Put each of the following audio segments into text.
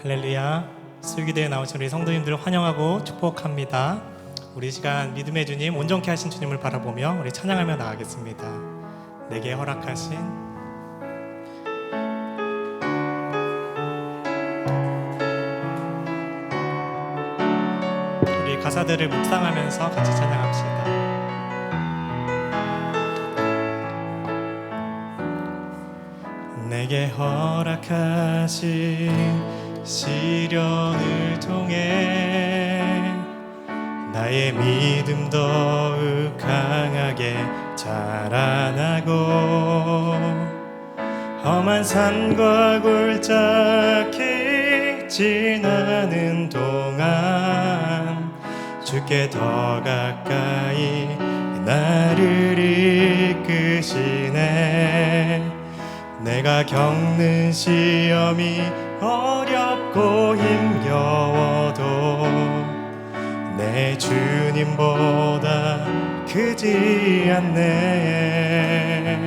할렐루야. 수요기대에 나오신 우리 성도님들을 환영하고 축복합니다. 우리 시간 믿음의 주님, 온전케 하신 주님을 바라보며 우리 찬양하며 나아가겠습니다. 내게 허락하신 우리 가사들을 묵상하면서 같이 찬양합시다. 내게 허락하신 시련을 통해 나의 믿음 더욱 강하게 자라나고 험한 산과 골짜기 지나는 동안 주께 더 가까이 나를 이끄시네. 내가 겪는 시험이 어렵고 힘겨워도 내 주님보다 크지 않네.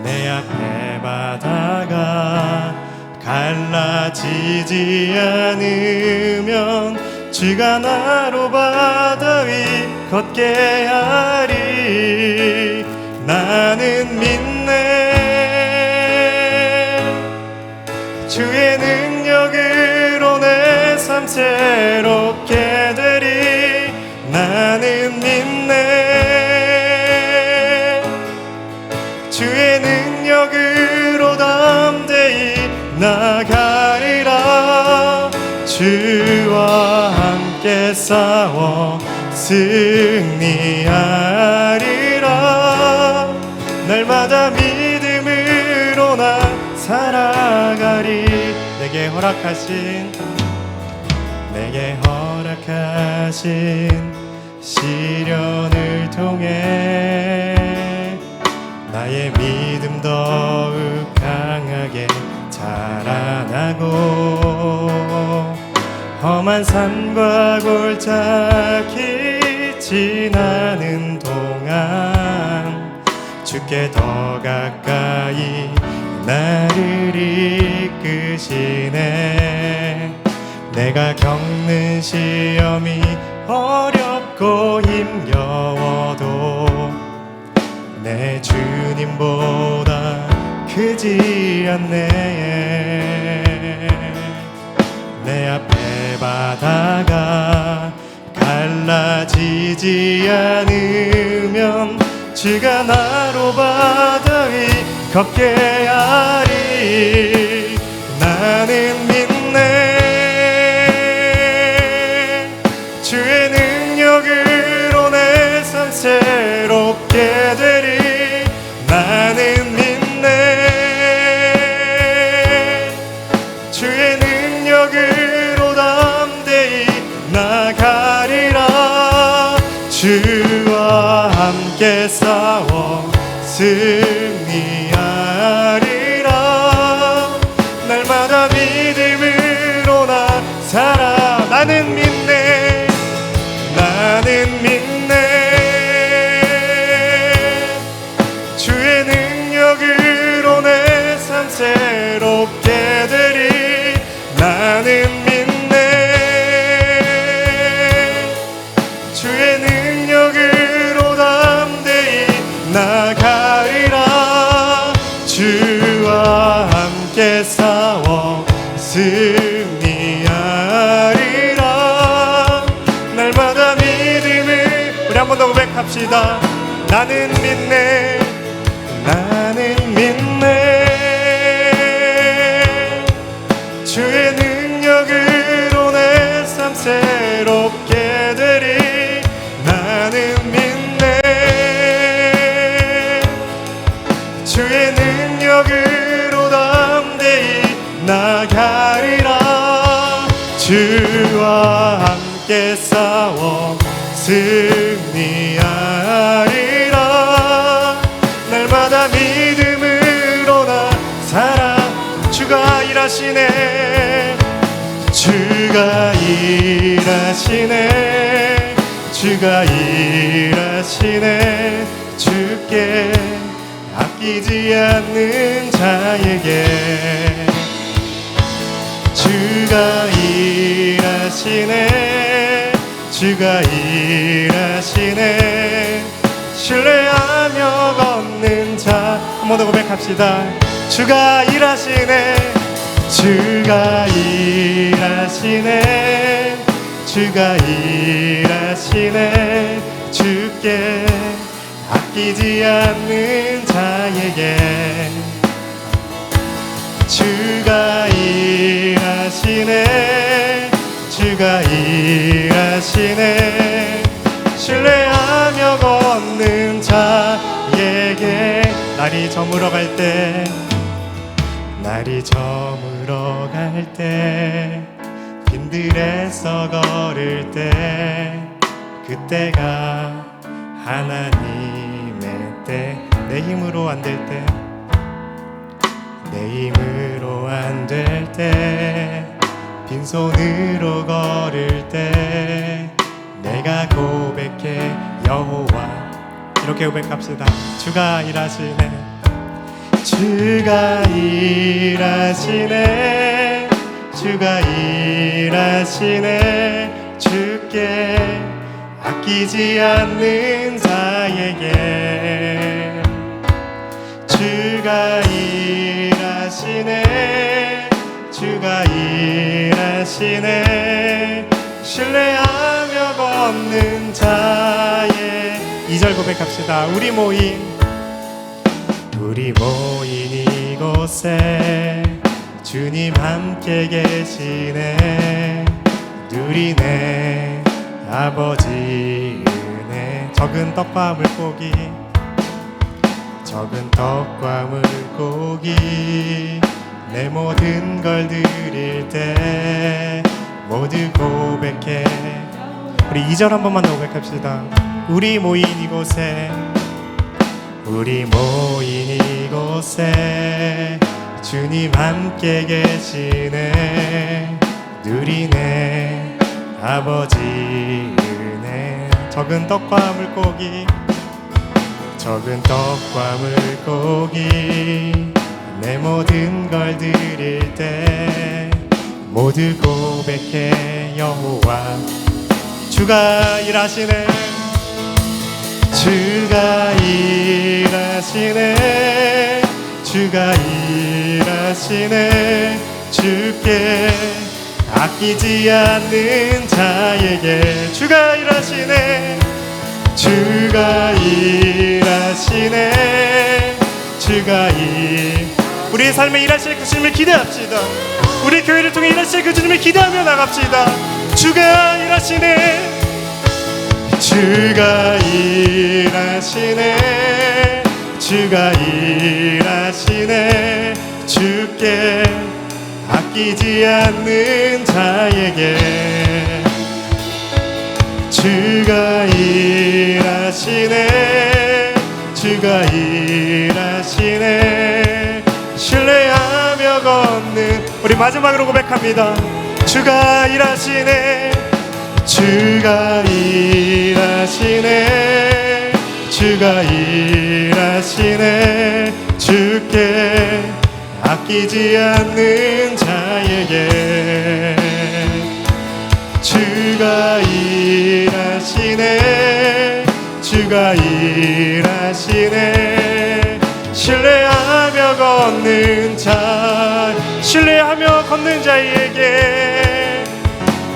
내 앞에 바다가 갈라지지 않으면 주가 나로 바다 위 걷게 하리. 나는 믿네. 주의 능력으로 내 삶 새롭게 되리. 나는 믿네. 주의 능력으로 담대히 나가리라. 주와 함께 싸워 승리하리라. 날마다 믿음으로 나 살아가리. 내게 허락하신 시련을 통해 나의 믿음 더욱 강하게 자라나고 험한 산과 골짜기 지나는 동안 주께 더 가까이 나를 이끄시네. 내가 겪는 시험이 어렵고 힘겨워도 내 주님보다 크지 않네. 내 앞에 바다가 갈라지지 않으면 주가 나로 바다 위 걷게 하리. 나는 믿네. 주의 능력으로 내 삶 새롭게 되리. 나는 믿네. 주의 능력으로 담대히 나가리라. 주와 함께 싸워 승리하리라. 날마다 믿음으로 나 살아. 나는 믿네. 나는 믿네. 주의 능력으로 내 삶 새롭게 되리. 나는 믿네. 주의 능력으로 담대히 나가리라. 주와 함께 싸워 승리하리라. 날마다 믿음을 우리 한 번 더 고백합시다. 나는 믿네. 나는 믿네. 주의 능력으로 내 삶 새롭게 되리. 나는 믿네. 주의 능력으로 담대히 나가리라. 주와 함께 싸워 승리하리라. 날마다 믿음으로 나 살아. 주가 일하시네. 주가 일하시네. 주가 일하시네. 주께 아끼지 않는 자에게 주가 일하시네. 신뢰하며 걷는 자, 한 번 더 고백합시다. 주가 일하시네. 주가 일하시네. 주가 일하시네. 주께 아끼지 않는 자에게 주가 일하시네. 주가 일하시네. 신뢰하며 걷는 자에게 날이 저물어 갈 때, 날이 저물어 갈 때, 빈들에서 걸을 때, 그때가 하나님의 때. 내 힘으로 안 될 때, 내 힘으로 안 될 때, 빈손으로 걸을 때 내가 고백해 여호와. 이렇게 고백합시다. 주가 일하시네. 주가 일하시네. 주가 일하시네. 주께 아끼지 않는 자에게 주가 일하시네. 주가 일하시네. 신뢰하며 걷는 자의 2절 고백합시다. 우리 모인 이곳에 주님 함께 계시네. 누리네 아버지 은혜. 적은 떡과 물고기, 적은 떡과 물고기, 내 모든 걸 드릴 때 모두 고백해. 우리 2절 한 번만 더 고백합시다. 우리 모인 이곳에 주님 함께 계시네. 누리네 아버지 은혜. 적은 떡과 물고기, 적은 떡과 물고기, 내 모든 걸 드릴 때 모두 고백해 여호와. 주가 일하시네. 주가 일하시네. 주가 일하시네. 주께 아끼지 않는 자에게 주가 일하시네. 주가 일하시네. 주가 우리의 삶에 일하실 그 주님을 기대합시다. 우리 교회를 통해 일하실 그 주님을 기대하며 나갑시다. 주가 일하시네. 주가 일하시네. 주가 일하시네. 주께 아끼지 않는 자에게 주가 일하시네. 주가 일하시네. 신뢰하며 걷는 우리 마지막으로 고백합니다. 주가 일하시네. 주가 일하시네. 주가 일하시네. 주께 아끼지 않는 자에게 주가 일하시네. 주가 일하시네. 신뢰하며 걷는 자, 신뢰하며 걷는 자에게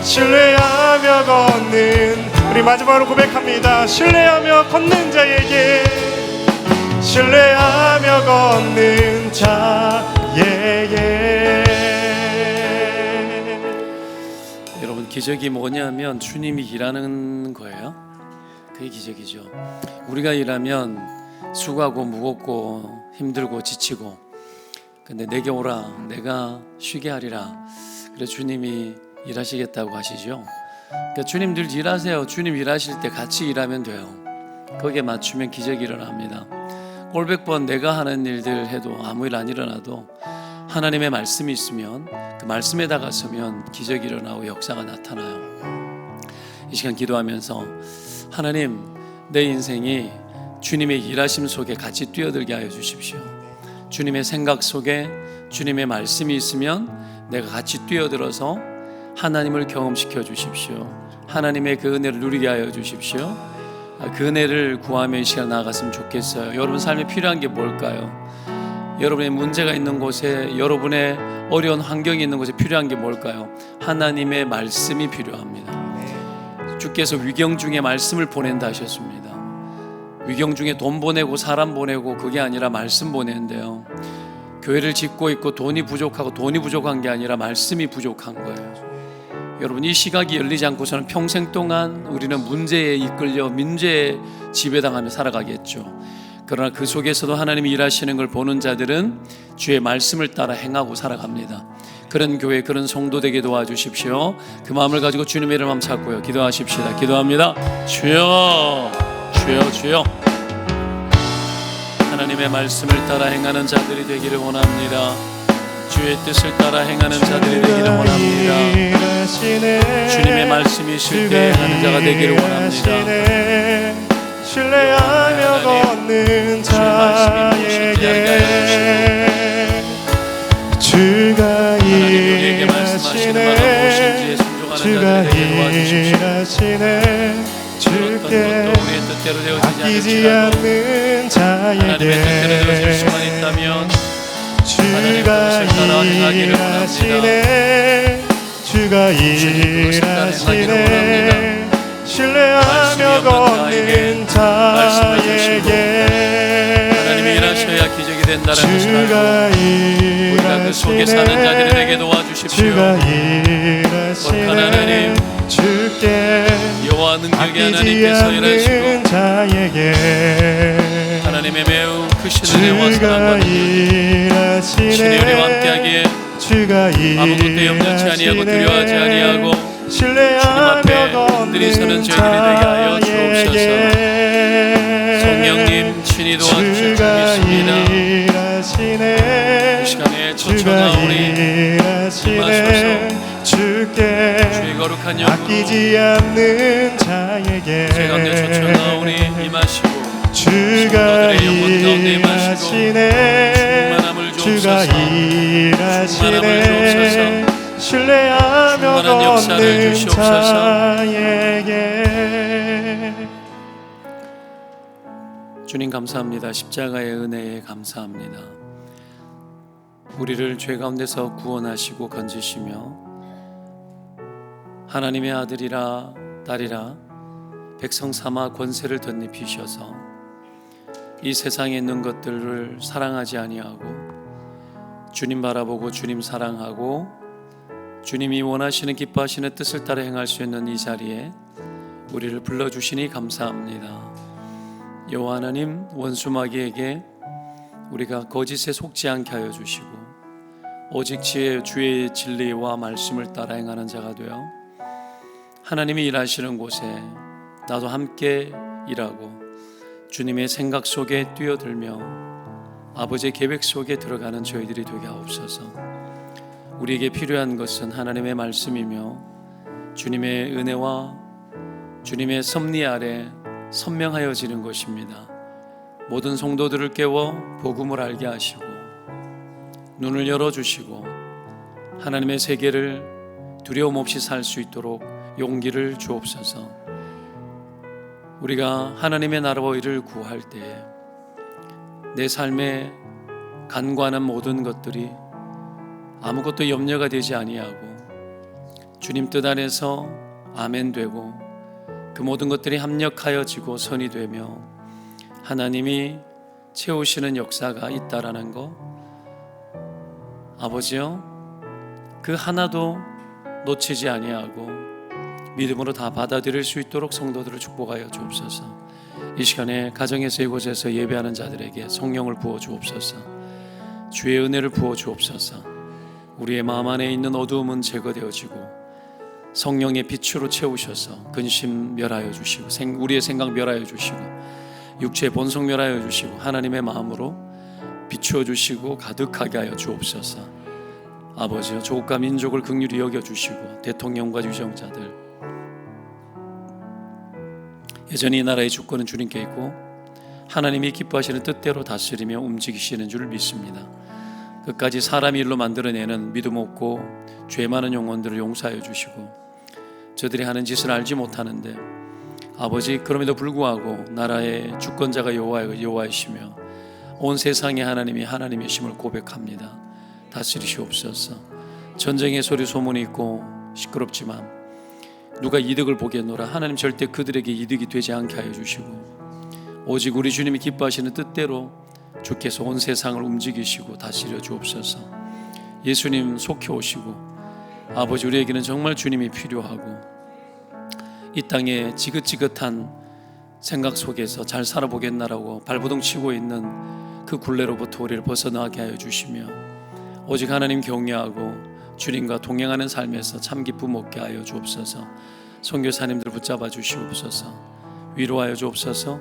신뢰하며 걷는 우리 마지막으로 고백합니다. 신뢰하며 걷는 자에게 신뢰하며 걷는 자에게. 여러분, 기적이 뭐냐면 주님이 일하는 거예요. 그게 기적이죠. 우리가 일하면 수고하고 무겁고 힘들고 지치고, 근데 내게 오라 내가 쉬게 하리라. 그래서 주님이 일하시겠다고 하시죠. 그러니까 주님 늘 일하세요. 주님 일하실 때 같이 일하면 돼요. 거기에 맞추면 기적이 일어납니다. 꼴백 번 내가 하는 일들 해도 아무 일 안 일어나도 하나님의 말씀이 있으면 그 말씀에 다가서면 기적이 일어나고 역사가 나타나요. 이 시간 기도하면서 하나님, 내 인생이 주님의 일하심 속에 같이 뛰어들게 하여 주십시오. 주님의 생각 속에 주님의 말씀이 있으면 내가 같이 뛰어들어서 하나님을 경험시켜 주십시오. 하나님의 그 은혜를 누리게 하여 주십시오. 그 은혜를 구하며 이 시간 나아갔으면 좋겠어요. 여러분 삶에 필요한 게 뭘까요? 여러분의 문제가 있는 곳에, 여러분의 어려운 환경이 있는 곳에 필요한 게 뭘까요? 하나님의 말씀이 필요합니다. 주께서 위경 중에 말씀을 보낸다 하셨습니다. 위경 중에 돈 보내고 사람 보내고 그게 아니라 말씀 보내는데요, 교회를 짓고 있고 돈이 부족하고 돈이 부족한 게 아니라 말씀이 부족한 거예요. 여러분, 이 시각이 열리지 않고서는 평생 동안 우리는 문제에 이끌려 문제에 지배당하며 살아가겠죠. 그러나 그 속에서도 하나님이 일하시는 걸 보는 자들은 주의 말씀을 따라 행하고 살아갑니다. 그런 교회, 그런 성도 되게 도와주십시오. 그 마음을 가지고 주님의 이름 한번 찾고요, 기도하십시다. 기도합니다. 주여, 주여, 주여. 하나님의 말씀을 따라 행하는 자들이 되기를 원합니다. 주의 뜻을 따라 행하는 자들이 되기를 원합니다. 주님의 말씀이 있을 때 행하는 자가 되기를 원합니다. 신뢰하며 걷는 자에게 주가 일하시네, 주가 일하시네. 주께 아끼지 않는 자에게 주가 일하시네, 주가 일하시네. 신뢰하며 걷는 자에게 하나님이 일하셔야 기적이 된다는 것을 주가 알고 우리가 그 속에 사는 자들이 되게 일하시네, 도와주십시오. 주가 일하시네. 주께 여호와 능력의 아끼지 하나님께서 않는 일하시고 자에게 하나님의 매우 크신 은혜와 주가 사랑과 능력이 신이 우리와 함께하기에 주가 아무것도 염려치 아니하고 두려워하지 아니하고 주님 앞에 흔들이 서는 저희들이 되게 하여 주옵소서. 성령님 친히 도와주실 줄 믿습니다. 이 시간에 초청하오니 임하소서. 주의 거룩한 영으로 아끼지 않는 자에게 제 가운데 초청하오니 임하시고 주가 성도들의 영혼 가운데 임하시고 충만함을 주가 주옵소서. 일하시네. 신뢰하며 충만한 역사를 걷는 주시옵소서. 자에게. 주님 감사합니다. 십자가의 은혜에 감사합니다. 우리를 죄 가운데서 구원하시고 건지시며 하나님의 아들이라 딸이라 백성 삼아 권세를 덧입히셔서 이 세상에 있는 것들을 사랑하지 아니하고 주님 바라보고 주님 사랑하고 주님이 원하시는 기뻐하시는 뜻을 따라 행할 수 있는 이 자리에 우리를 불러주시니 감사합니다. 여호와 하나님, 원수 마귀에게 우리가 거짓에 속지 않게 하여 주시고 오직 주의 진리와 말씀을 따라 행하는 자가 되어 하나님이 일하시는 곳에 나도 함께 일하고 주님의 생각 속에 뛰어들며 아버지의 계획 속에 들어가는 저희들이 되게 하옵소서. 우리에게 필요한 것은 하나님의 말씀이며 주님의 은혜와 주님의 섭리 아래 선명하여지는 것입니다. 모든 성도들을 깨워 복음을 알게 하시고 눈을 열어주시고 하나님의 세계를 두려움 없이 살 수 있도록 용기를 주옵소서. 우리가 하나님의 나라와 의를 구할 때에 내 삶에 간과하는 모든 것들이 아무것도 염려가 되지 아니하고 주님 뜻 안에서 아멘 되고 그 모든 것들이 합력하여지고 선이 되며 하나님이 채우시는 역사가 있다라는 것, 아버지요, 그 하나도 놓치지 아니하고 믿음으로 다 받아들일 수 있도록 성도들을 축복하여 주옵소서. 이 시간에 가정에서 이곳에서 예배하는 자들에게 성령을 부어 주옵소서. 주의 은혜를 부어 주옵소서. 우리의 마음 안에 있는 어두움은 제거되어지고 성령의 빛으로 채우셔서 근심 멸하여 주시고 우리의 생각 멸하여 주시고 육체의 본성 멸하여 주시고 하나님의 마음으로 비추어 주시고 가득하게 하여 주옵소서. 아버지여, 조국과 민족을 긍휼히 여겨 주시고 대통령과 유정자들, 여전히 이 나라의 주권은 주님께 있고 하나님이 기뻐하시는 뜻대로 다스리며 움직이시는 줄 믿습니다. 끝까지 사람이 일로 만들어내는 믿음 없고 죄 많은 영혼들을 용서하여 주시고 저들이 하는 짓을 알지 못하는데 아버지, 그럼에도 불구하고 나라의 주권자가 여호와이시며 온 세상의 하나님이 하나님이심을 고백합니다. 다스리시옵소서. 전쟁의 소리 소문이 있고 시끄럽지만 누가 이득을 보겠노라. 하나님 절대 그들에게 이득이 되지 않게 하여 주시고 오직 우리 주님이 기뻐하시는 뜻대로 주께서 온 세상을 움직이시고 다스려 주옵소서. 예수님 속히 오시고 아버지, 우리에게는 정말 주님이 필요하고 이 땅에 지긋지긋한 생각 속에서 잘 살아보겠나라고 발버둥 치고 있는 그 굴레로부터 우리를 벗어나게 하여 주시며 오직 하나님 경외하고 주님과 동행하는 삶에서 참 기쁨 얻게 하여 주옵소서. 선교사님들 붙잡아 주시옵소서. 위로하여 주옵소서.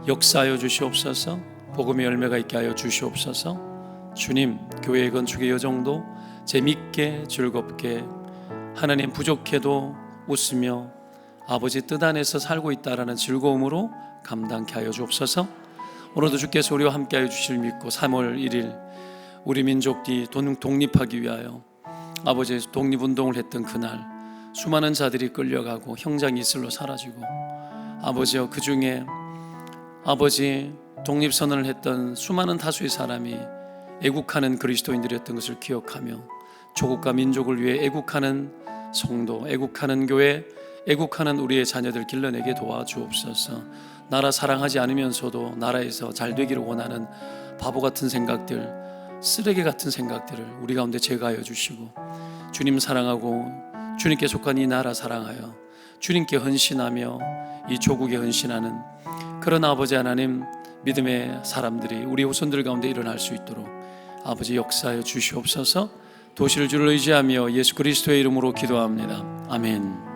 역사하여 주시옵소서. 복음의 열매가 있게 하여 주시옵소서. 주님, 교회 건축의 여정도 재밌게 즐겁게 하나님 부족해도 웃으며 아버지 뜻 안에서 살고 있다라는 즐거움으로 감당케 하여 주옵소서. 오늘도 주께서 우리와 함께 하여 주실 믿고 3월 1일 우리 민족이 독립하기 위하여 아버지 독립운동을 했던 그날 수많은 자들이 끌려가고 형장이 이슬로 사라지고 아버지여, 그 중에 아버지 독립선언을 했던 수많은 다수의 사람이 애국하는 그리스도인들이었던 것을 기억하며 조국과 민족을 위해 애국하는 성도, 애국하는 교회, 애국하는 우리의 자녀들 길러내게 도와주옵소서. 나라 사랑하지 않으면서도 나라에서 잘 되기를 원하는 바보 같은 생각들, 쓰레기 같은 생각들을 우리 가운데 제거하여 주시고 주님 사랑하고 주님께 속한 이 나라 사랑하여 주님께 헌신하며 이 조국에 헌신하는 그런 아버지 하나님 믿음의 사람들이 우리 후손들 가운데 일어날 수 있도록 아버지 역사하여 주시옵소서. 도실 주를 의지하며 예수 그리스도의 이름으로 기도합니다. 아멘.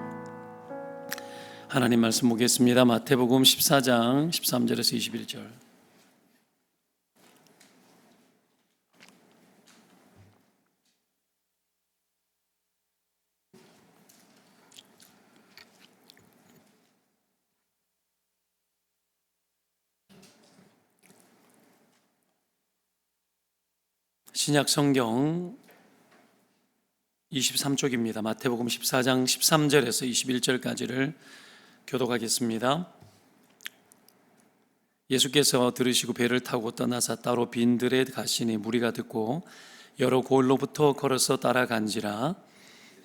하나님 말씀 보겠습니다. 마태복음 14장 13절에서 21절. 신약 성경 23쪽입니다. 마태복음 14장 13절에서 21절까지를 교독하겠습니다. 예수께서 들으시고 배를 타고 떠나사 따로 빈들에 가시니 무리가 듣고 여러 고을로부터 걸어서 따라간지라.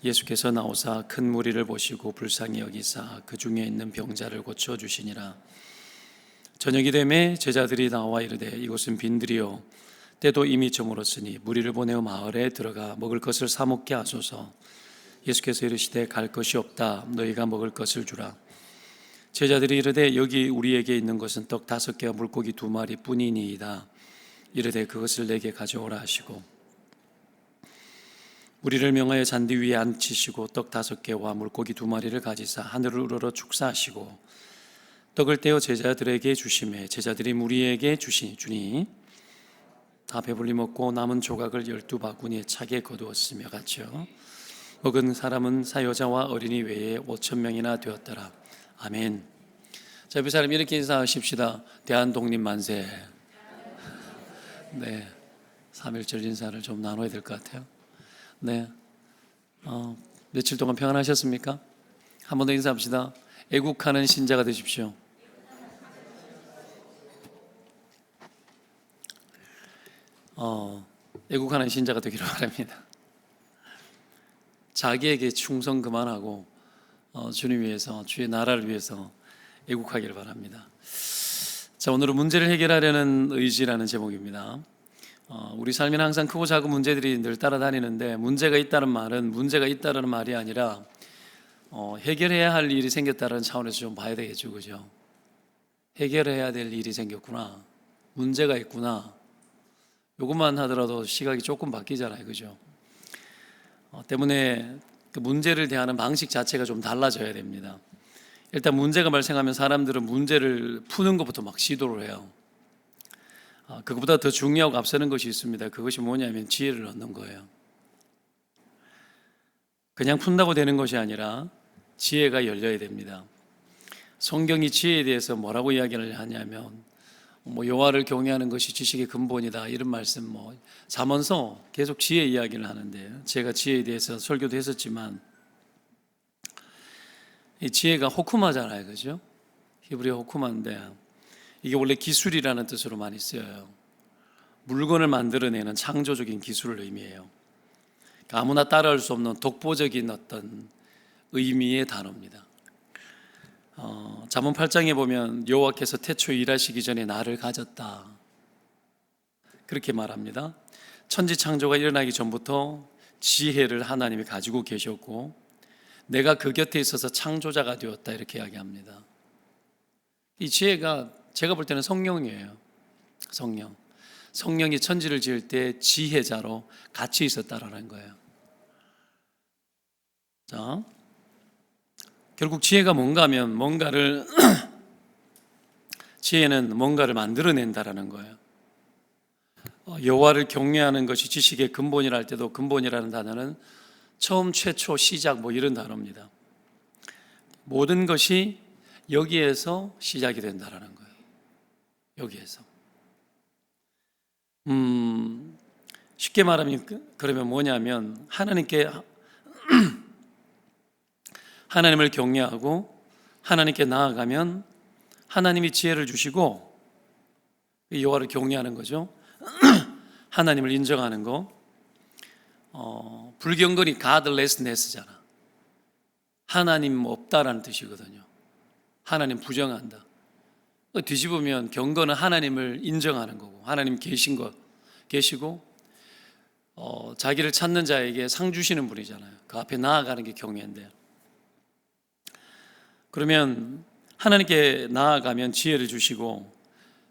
예수께서 나오사 큰 무리를 보시고 불쌍히 여기사 그 중에 있는 병자를 고쳐주시니라. 저녁이 되매 제자들이 나와 이르되 이곳은 빈들이요 때도 이미 저물었으니 무리를 보내어 마을에 들어가 먹을 것을 사 먹게 하소서. 예수께서 이르시되 갈 것이 없다. 너희가 먹을 것을 주라. 제자들이 이르되 여기 우리에게 있는 것은 떡 5개와 물고기 2마리 뿐이니이다. 이르되 그것을 내게 가져오라 하시고 무리를 명하여 잔디 위에 앉히시고 떡 5개와 물고기 2마리를 가지사 하늘을 우러러 축사하시고 떡을 떼어 제자들에게 주시매 제자들이 무리에게 주니 다 배불리 먹고 남은 조각을 12바구니에 차게 거두었으며 같이요 먹은 사람은 사여자와 어린이 외에 5,000명이나 되었더라. 아멘. 자, 옆에 사람 이렇게 인사하십시다. 대한독립 만세. 네, 3.1절 인사를 좀 나눠야 될 것 같아요. 네, 며칠 동안 평안하셨습니까? 한 번 더 인사합시다. 애국하는 신자가 되십시오. 애국하는 신자가 되기를 바랍니다. 자기에게 충성 그만하고 주님 위해서, 주의 나라를 위해서 애국하기를 바랍니다. 자, 오늘은 문제를 해결하려는 의지라는 제목입니다. 우리 삶에는 항상 크고 작은 문제들이 늘 따라다니는데 문제가 있다는 말은 문제가 있다는 말이 아니라 해결해야 할 일이 생겼다는 차원에서 좀 봐야 되겠죠, 그죠? 해결해야 될 일이 생겼구나, 문제가 있구나, 요것만 하더라도 시각이 조금 바뀌잖아요, 그죠? 때문에 그 문제를 대하는 방식 자체가 좀 달라져야 됩니다. 일단 문제가 발생하면 사람들은 문제를 푸는 것부터 막 시도를 해요. 그것보다 더 중요하고 앞서는 것이 있습니다. 그것이 뭐냐면 지혜를 얻는 거예요. 그냥 푼다고 되는 것이 아니라 지혜가 열려야 됩니다. 성경이 지혜에 대해서 뭐라고 이야기를 하냐면 여호와를 경외하는 것이 지식의 근본이다, 이런 말씀 잠언서 계속 지혜 이야기를 하는데, 제가 지혜에 대해서 설교도 했었지만 이 지혜가 호쿠마잖아요, 그죠? 히브리어 호쿠마인데 이게 원래 기술이라는 뜻으로 많이 쓰여요. 물건을 만들어내는 창조적인 기술을 의미해요. 그러니까 아무나 따라할 수 없는 독보적인 어떤 의미의 단어입니다. 잠언 8장에 보면 여호와께서 태초에 일하시기 전에 나를 가졌다, 그렇게 말합니다. 천지 창조가 일어나기 전부터 지혜를 하나님이 가지고 계셨고 내가 그 곁에 있어서 창조자가 되었다, 이렇게 이야기합니다. 이 지혜가 제가 볼 때는 성령이에요. 성령이 천지를 지을 때 지혜자로 같이 있었다라는 거예요. 자, 결국 지혜가 뭔가 하면 지혜는 뭔가를 만들어낸다라는 거예요. 여호와를 경외하는 것이 지식의 근본이라 할 때도 근본이라는 단어는 처음, 최초, 시작 뭐 이런 단어입니다. 모든 것이 여기에서 시작이 된다라는 거예요. 여기에서. 쉽게 말하면 그러면 뭐냐면 하나님을 경외하고 하나님께 나아가면 하나님이 지혜를 주시고, 여호와를 경외하는 거죠. 하나님을 인정하는 거. 불경건이 godlessness잖아. 하나님 없다라는 뜻이거든요. 하나님 부정한다. 뒤집으면 경건은 하나님을 인정하는 거고, 하나님 계시고 자기를 찾는 자에게 상 주시는 분이잖아요. 그 앞에 나아가는 게 경외인데, 그러면 하나님께 나아가면 지혜를 주시고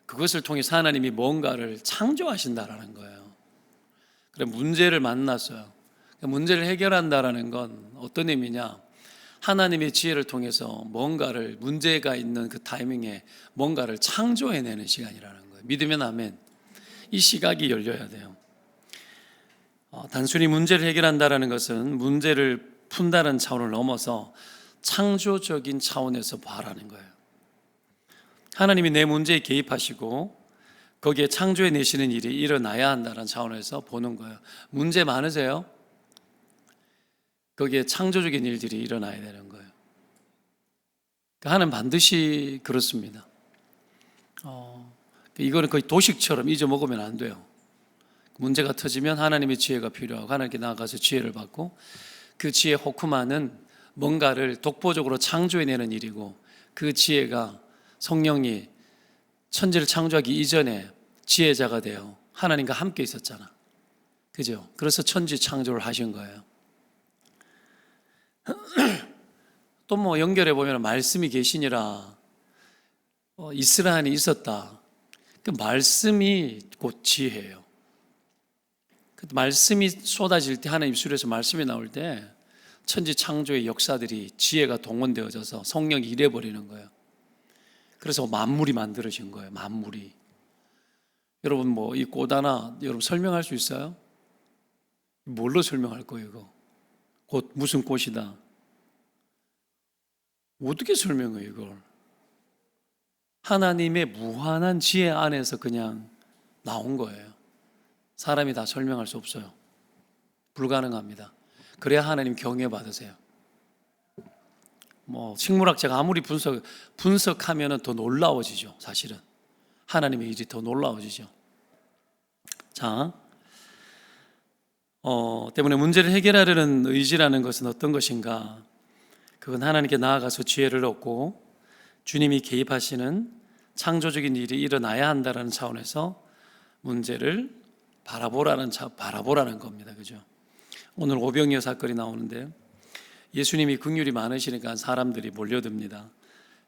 그것을 통해서 하나님이 뭔가를 창조하신다라는 거예요. 그래, 문제를 만났어요. 문제를 해결한다라는 건 어떤 의미냐? 하나님의 지혜를 통해서 문제가 있는 그 타이밍에 뭔가를 창조해내는 시간이라는 거예요. 믿으면 아멘. 이 시각이 열려야 돼요. 단순히 문제를 해결한다라는 것은 문제를 푼다는 차원을 넘어서 창조적인 차원에서 봐라는 거예요. 하나님이 내 문제에 개입하시고 거기에 창조해내시는 일이 일어나야 한다는 차원에서 보는 거예요. 문제 많으세요? 거기에 창조적인 일들이 일어나야 되는 거예요. 하나님 반드시 그렇습니다. 이거는 거의 도식처럼 잊어먹으면 안 돼요. 문제가 터지면 하나님의 지혜가 필요하고 하나님께 나아가서 지혜를 받고, 그 지혜 호쿠마는 뭔가를 독보적으로 창조해내는 일이고, 그 지혜가 성령이 천지를 창조하기 이전에 지혜자가 되어 하나님과 함께 있었잖아. 그죠? 그래서 천지 창조를 하신 거예요. 또 뭐 연결해 보면 말씀이 계시니라, 이스라엘이 있었다. 그 말씀이 곧 지혜예요. 그 말씀이 쏟아질 때, 하나님 입술에서 말씀이 나올 때 천지 창조의 역사들이 지혜가 동원되어져서 성령이 일해버리는 거예요. 그래서 만물이 만들어진 거예요. 만물이. 여러분 뭐 이 꽃 하나 여러분 설명할 수 있어요? 뭘로 설명할 거예요 이거? 꽃 무슨 꽃이다. 어떻게 설명해요 이걸? 하나님의 무한한 지혜 안에서 그냥 나온 거예요. 사람이 다 설명할 수 없어요. 불가능합니다. 그래야 하나님 경외 받으세요. 뭐 식물학자가 아무리 분석하면 더 놀라워지죠. 사실은 하나님의 일이 더 놀라워지죠. 자, 때문에 문제를 해결하려는 의지라는 것은 어떤 것인가? 그건 하나님께 나아가서 지혜를 얻고 주님이 개입하시는 창조적인 일이 일어나야 한다는 차원에서 문제를 바라보라는 겁니다. 그죠? 오늘 오병이어 사건이 나오는데 예수님이 긍휼이 많으시니까 사람들이 몰려듭니다.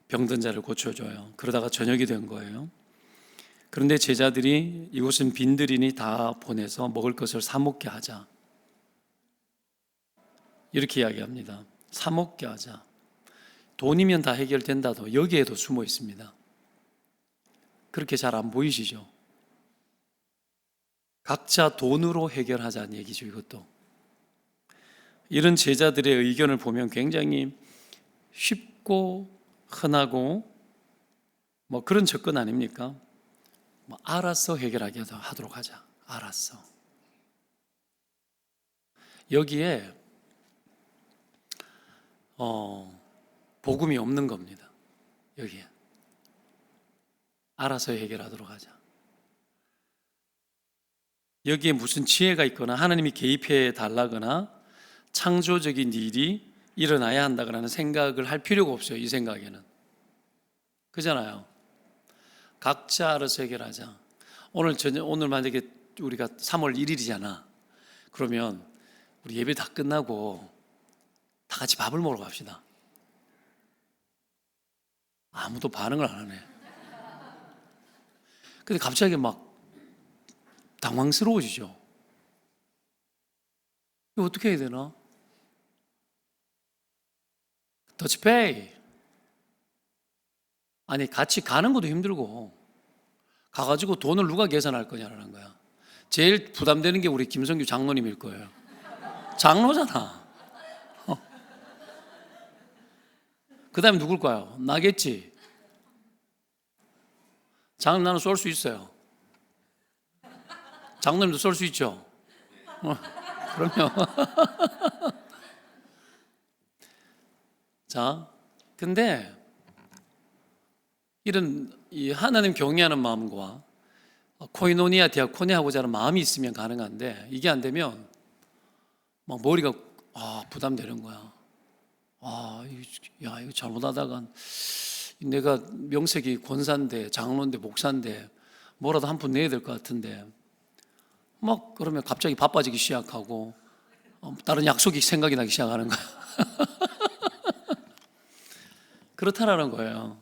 병든 자를 고쳐줘요. 그러다가 저녁이 된 거예요. 그런데 제자들이 이곳은 빈들이니 다 보내서 먹을 것을 사 먹게 하자, 이렇게 이야기합니다. 사 먹게 하자. 돈이면 다 해결된다도 여기에도 숨어 있습니다. 그렇게 잘 안 보이시죠? 각자 돈으로 해결하자는 얘기죠. 이것도 이런 제자들의 의견을 보면 굉장히 쉽고 흔하고 뭐 그런 접근 아닙니까? 뭐 알아서 해결하게 하도록 하자. 알았어. 여기에 복음이 없는 겁니다. 여기에 알아서 해결하도록 하자. 여기에 무슨 지혜가 있거나 하나님이 개입해 달라거나 창조적인 일이 일어나야 한다거나 생각을 할 필요가 없어요. 이 생각에는. 그잖아요. 각자 알아서 해결하자. 오늘 만약에 우리가 3월 1일이잖아. 그러면 우리 예배 다 끝나고 다 같이 밥을 먹으러 갑시다. 아무도 반응을 안 하네. 근데 갑자기 막 당황스러워지죠. 이거 어떻게 해야 되나? 더치페이. 아니, 같이 가는 것도 힘들고 가가지고 돈을 누가 계산할 거냐라는 거야. 제일 부담되는 게 우리 김성규 장로님일 거예요. 장로잖아. 그 다음에 누굴까요? 나겠지. 나는 쏠 수 있어요. 장로님도 쏠 수 있죠. 그럼요. 자, 근데 이런 이 하나님 경외하는 마음과 코이노니아 디아코니아하고자 하는 마음이 있으면 가능한데, 이게 안 되면 막 머리가 부담되는 거야. 이거 잘못하다간 내가 명색이 권사인데 장로인데 목사인데 뭐라도 한 푼 내야 될 것 같은데, 막 그러면 갑자기 바빠지기 시작하고 다른 약속이 생각이 나기 시작하는 거야. 그렇다라는 거예요.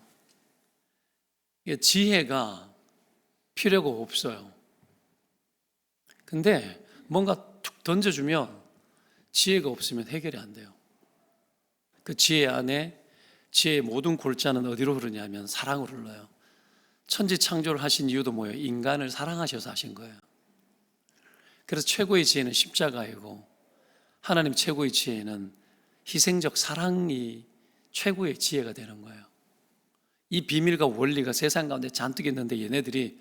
지혜가 필요가 없어요. 근데 뭔가 툭 던져주면 지혜가 없으면 해결이 안 돼요. 그 지혜 안에 지혜의 모든 골자는 어디로 흐르냐면 사랑으로 흘러요. 천지 창조를 하신 이유도 뭐예요? 인간을 사랑하셔서 하신 거예요. 그래서 최고의 지혜는 십자가이고, 하나님 최고의 지혜는 희생적 사랑이 최고의 지혜가 되는 거예요. 이 비밀과 원리가 세상 가운데 잔뜩 있는데 얘네들이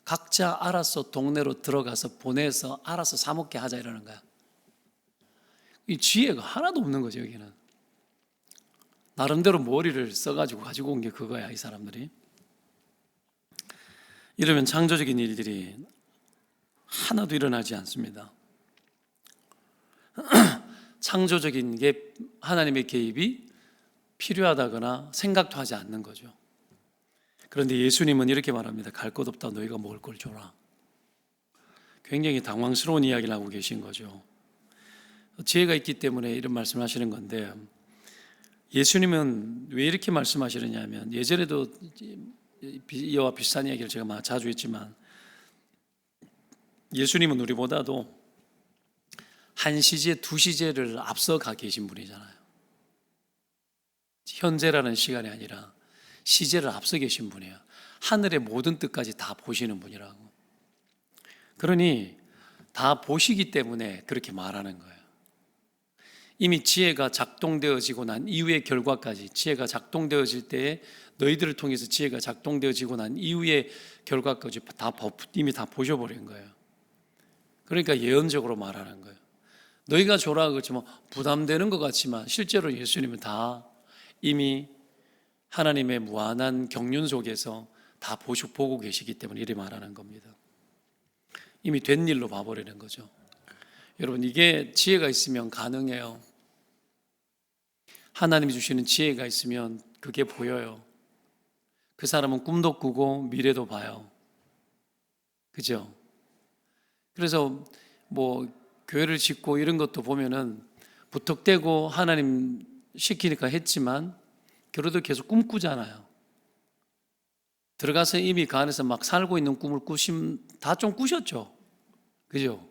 각자 알아서 동네로 들어가서 보내서 알아서 사 먹게 하자 이러는 거야. 이 지혜가 하나도 없는 거죠. 여기는 나름대로 머리를 써가지고 가지고 온 게 그거야. 이 사람들이. 이러면 창조적인 일들이 하나도 일어나지 않습니다. 창조적인 게 하나님의 개입이 필요하다거나 생각도 하지 않는 거죠. 그런데 예수님은 이렇게 말합니다. 갈 것 없다 너희가 먹을 걸 줘라. 굉장히 당황스러운 이야기를 하고 계신 거죠. 지혜가 있기 때문에 이런 말씀을 하시는 건데, 예수님은 왜 이렇게 말씀하시느냐면, 예전에도 이와 비슷한 이야기를 제가 자주 했지만, 예수님은 우리보다도 한 시제, 두 시제를 앞서가 계신 분이잖아요. 현재라는 시간이 아니라 시제를 앞서 계신 분이에요. 하늘의 모든 뜻까지 다 보시는 분이라고. 그러니 다 보시기 때문에 그렇게 말하는 거예요. 이미 지혜가 작동되어지고 난 이후의 결과까지, 지혜가 작동되어질 때에 너희들을 통해서 지혜가 작동되어지고 난 이후의 결과까지 이미 다 보셔버린 거예요. 그러니까 예언적으로 말하는 거예요. 너희가 줘라 그렇지만 부담되는 것 같지만 실제로 예수님은 다 이미 하나님의 무한한 경륜 속에서 다 보고 계시기 때문에 이렇게 말하는 겁니다. 이미 된 일로 봐버리는 거죠. 여러분, 이게 지혜가 있으면 가능해요. 하나님이 주시는 지혜가 있으면 그게 보여요. 그 사람은 꿈도 꾸고 미래도 봐요. 그죠? 그래서 뭐 교회를 짓고 이런 것도 보면은 부탁되고 하나님 시키니까 했지만 그래도 계속 꿈꾸잖아요. 들어가서 이미 그 안에서 막 살고 있는 꿈을 다 좀 꾸셨죠. 그죠?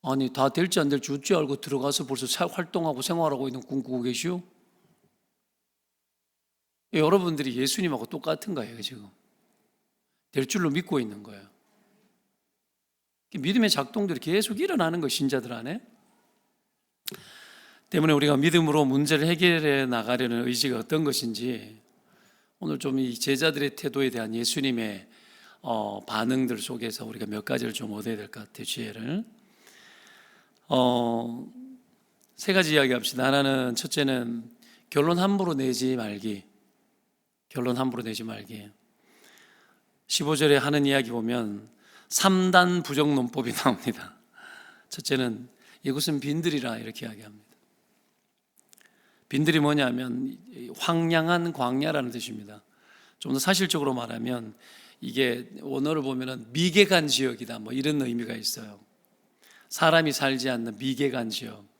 아니, 다 될지 안 될지 어찌 알고 들어가서 벌써 활동하고 생활하고 있는 꿈 꾸고 계시오? 여러분들이 예수님하고 똑같은 거예요, 지금. 될 줄로 믿고 있는 거예요. 믿음의 작동들이 계속 일어나는 거, 신자들 안에. 때문에 우리가 믿음으로 문제를 해결해 나가려는 의지가 어떤 것인지, 오늘 좀 이 제자들의 태도에 대한 예수님의 반응들 속에서 우리가 몇 가지를 좀 얻어야 될 것 같아요. 지혜를. 세 가지 이야기합시다. 하나는, 첫째는 결론 함부로 내지 말기. 결론 함부로 내지 말기. 15절에 하는 이야기 보면 3단 부정론법이 나옵니다. 첫째는 이것은 빈들이라 이렇게 이야기합니다. 빈들이 뭐냐면 황량한 광야라는 뜻입니다. 좀 더 사실적으로 말하면 이게 원어를 보면은 미개간 지역이다 뭐 이런 의미가 있어요. 사람이 살지 않는 미개간 지역.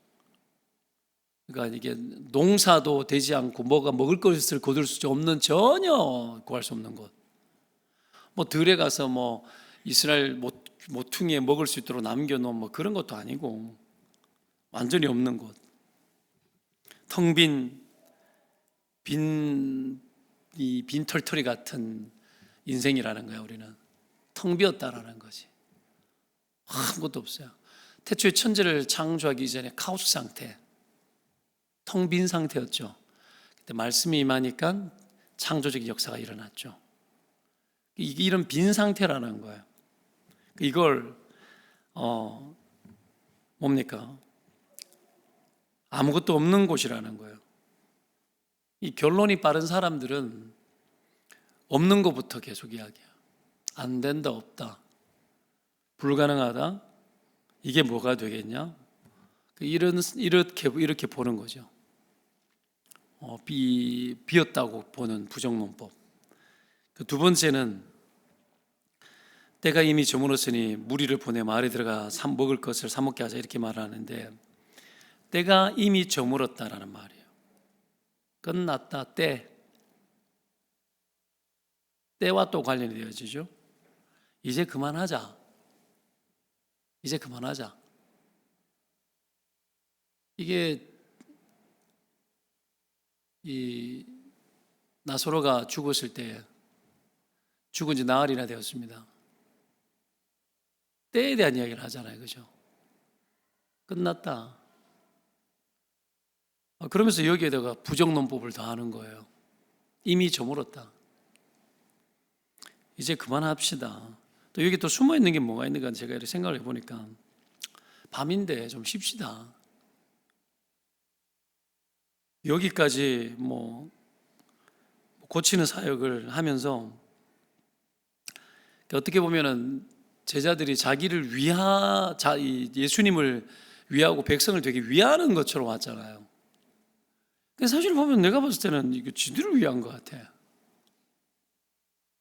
그러니까 이게 농사도 되지 않고 뭐가 먹을 것을 거둘 수 없는, 전혀 구할 수 없는 곳. 뭐 들에 가서 뭐 이스라엘 모퉁이에 먹을 수 있도록 남겨놓은 뭐 그런 것도 아니고 완전히 없는 곳. 텅 이 빈털터리 같은 인생이라는 거야. 우리는 텅 비었다라는 거지. 아무것도 없어요. 태초에 천지를 창조하기 이전에 카오스 상태, 텅 빈 상태였죠. 그때 말씀이 임하니까 창조적인 역사가 일어났죠. 이런 빈 상태라는 거예요. 이걸 뭡니까? 아무것도 없는 곳이라는 거예요. 이 결론이 빠른 사람들은 없는 것부터 계속 이야기해요. 안 된다, 없다, 불가능하다, 이게 뭐가 되겠냐? 이렇게 보는 거죠. 비었다고 보는 부정론법. 두 번째는 때가 이미 저물었으니 무리를 보내 마을에 들어가 먹을 것을 사 먹게 하자 이렇게 말하는데, 때가 이미 저물었다라는 말이에요. 끝났다, 때와 또 관련이 되어지죠. 이제 그만하자. 이게 이 나사로가 죽었을 때, 죽은 지 나흘이나 되었습니다. 때에 대한 이야기를 하잖아요, 그죠? 끝났다. 그러면서 여기에다가 부정론법을 더하는 거예요. 이미 저물었다. 이제 그만합시다. 또 여기 또 숨어 있는 게 뭐가 있는가 제가 이렇게 생각을 해보니까, 밤인데 좀 쉽시다. 여기까지 뭐 고치는 사역을 하면서 어떻게 보면은 제자들이 자기를 예수님을 위하고 백성을 되게 위하는 것처럼 왔잖아요. 근데 사실 보면 내가 봤을 때는 이거 지들을 위한 것 같아.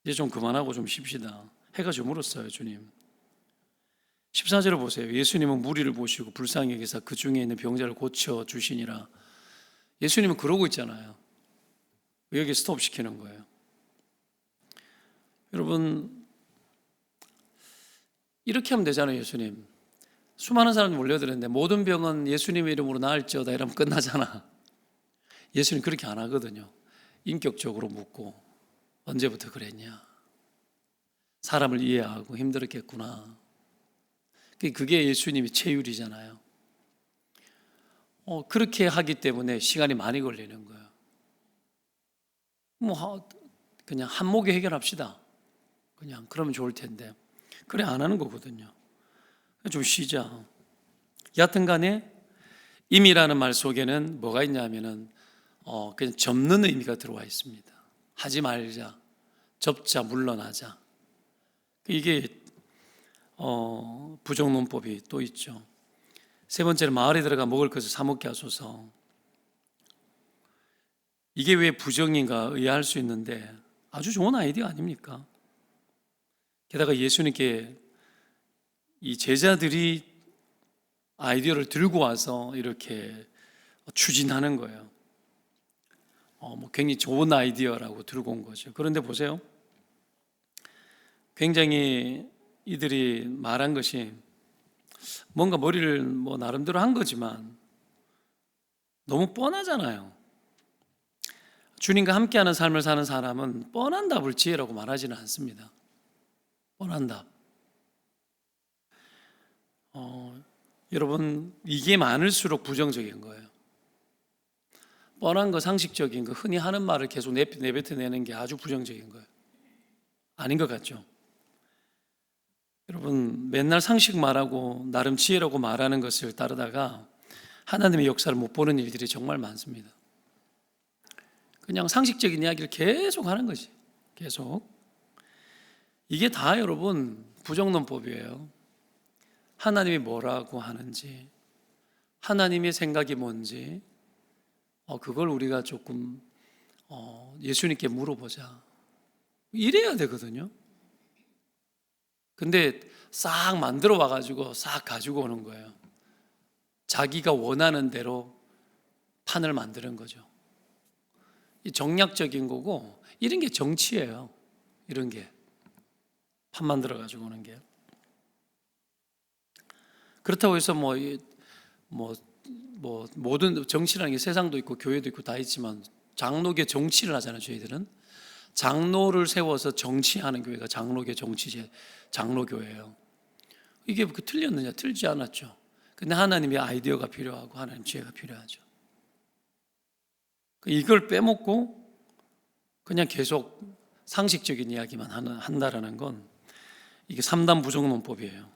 이제 좀 그만하고 좀 쉽시다. 해가 저물었어요, 주님. 14절을 보세요. 예수님은 무리를 보시고 불쌍히 여기사 그 중에 있는 병자를 고쳐 주시니라. 예수님은 그러고 있잖아요. 여기 스톱시키는 거예요. 여러분, 이렇게 하면 되잖아요. 예수님, 수많은 사람이 몰려드는데 모든 병은 예수님의 이름으로 나을지어다 이러면 끝나잖아. 예수님 그렇게 안 하거든요. 인격적으로 묻고, 언제부터 그랬냐, 사람을 이해하고 힘들었겠구나. 그게 예수님이 체율이잖아요. 그렇게 하기 때문에 시간이 많이 걸리는 거예요. 그냥 한목에 해결합시다. 그냥 그러면 좋을 텐데, 그래 안 하는 거거든요. 좀 쉬자. 여하튼 간에 임이라는 말 속에는 뭐가 있냐면은 그냥 접는 의미가 들어와 있습니다. 하지 말자, 접자, 물러나자. 이게 부정론법이 또 있죠. 세 번째는 마을에 들어가 먹을 것을 사 먹게 하소서. 이게 왜 부정인가 의아할 수 있는데 아주 좋은 아이디어 아닙니까? 게다가 예수님께 이 제자들이 아이디어를 들고 와서 이렇게 추진하는 거예요. 굉장히 좋은 아이디어라고 들고 온 거죠. 그런데 보세요. 굉장히 이들이 말한 것이 뭔가 머리를 나름대로 한 거지만 너무 뻔하잖아요. 주님과 함께하는 삶을 사는 사람은 뻔한 답을 지혜라고 말하지는 않습니다. 뻔한 답. 여러분, 이게 많을수록 부정적인 거예요. 뻔한 거, 상식적인 거, 흔히 하는 말을 계속 내뱉어내는 게 아주 부정적인 거예요. 아닌 것 같죠? 여러분, 맨날 상식 말하고 나름 지혜라고 말하는 것을 따르다가 하나님의 역사를 못 보는 일들이 정말 많습니다. 그냥 상식적인 이야기를 계속 하는 거지. 계속. 이게 다 여러분 부정론법이에요. 하나님이 뭐라고 하는지, 하나님의 생각이 뭔지, 그걸 우리가 조금 예수님께 물어보자. 이래야 되거든요. 근데 싹 만들어 와가지고 싹 가지고 오는 거예요. 자기가 원하는 대로 판을 만드는 거죠. 이 정략적인 거고, 이런 게 정치예요. 이런 게 판 만들어 가지고 오는 게. 그렇다고 해서 모든 정치라는 게 세상도 있고 교회도 있고 다 있지만 장로교 정치를 하잖아요. 저희들은 장로를 세워서 정치하는 교회가 장로교 정치제 장로교회예요. 이게 틀렸느냐? 틀리지 않았죠. 근데 하나님의 아이디어가 필요하고 하나님 지혜가 필요하죠. 이걸 빼먹고 그냥 계속 상식적인 이야기만 한다라는 건 이게 3단 부정론법이에요.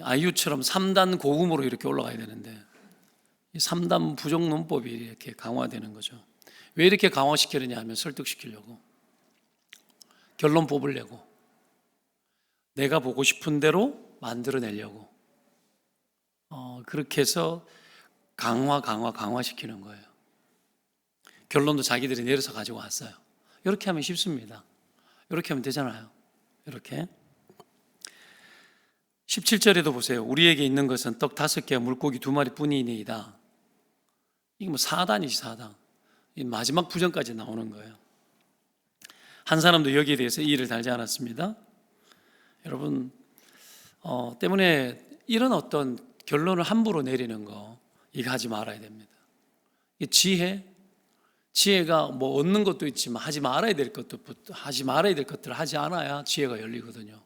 아이유처럼 3단 고음으로 이렇게 올라가야 되는데 이 3단 부정론법이 이렇게 강화되는 거죠. 왜 이렇게 강화시키느냐 하면 설득시키려고, 결론 뽑으려고, 내가 보고 싶은 대로 만들어내려고, 그렇게 해서 강화시키는 거예요. 결론도 자기들이 내려서 가지고 왔어요. 이렇게 하면 쉽습니다. 이렇게 하면 되잖아요. 이렇게 17절에도 보세요. 우리에게 있는 것은 떡 5개와 물고기 2마리 뿐이니이다. 이게 사단이지, 사단. 이 마지막 부정까지 나오는 거예요. 한 사람도 여기에 대해서 이의를 달지 않았습니다. 여러분, 때문에 이런 어떤 결론을 함부로 내리는 거, 이거 하지 말아야 됩니다. 지혜가 얻는 것도 있지만 하지 말아야 될 것들을 하지 않아야 지혜가 열리거든요.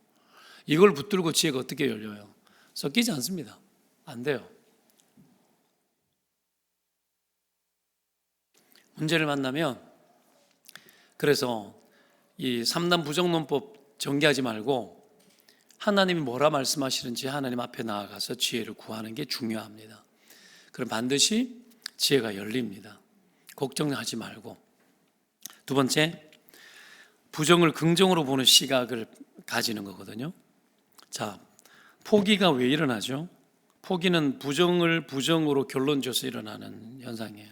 이걸 붙들고 지혜가 어떻게 열려요? 섞이지 않습니다. 안 돼요. 문제를 만나면, 그래서 이 3단 부정론법 전개하지 말고 하나님이 뭐라 말씀하시는지 하나님 앞에 나아가서 지혜를 구하는 게 중요합니다. 그럼 반드시 지혜가 열립니다. 걱정하지 말고. 두 번째, 부정을 긍정으로 보는 시각을 가지는 거거든요. 자, 포기가 왜 일어나죠? 포기는 부정을 부정으로 결론 줘서 일어나는 현상이에요.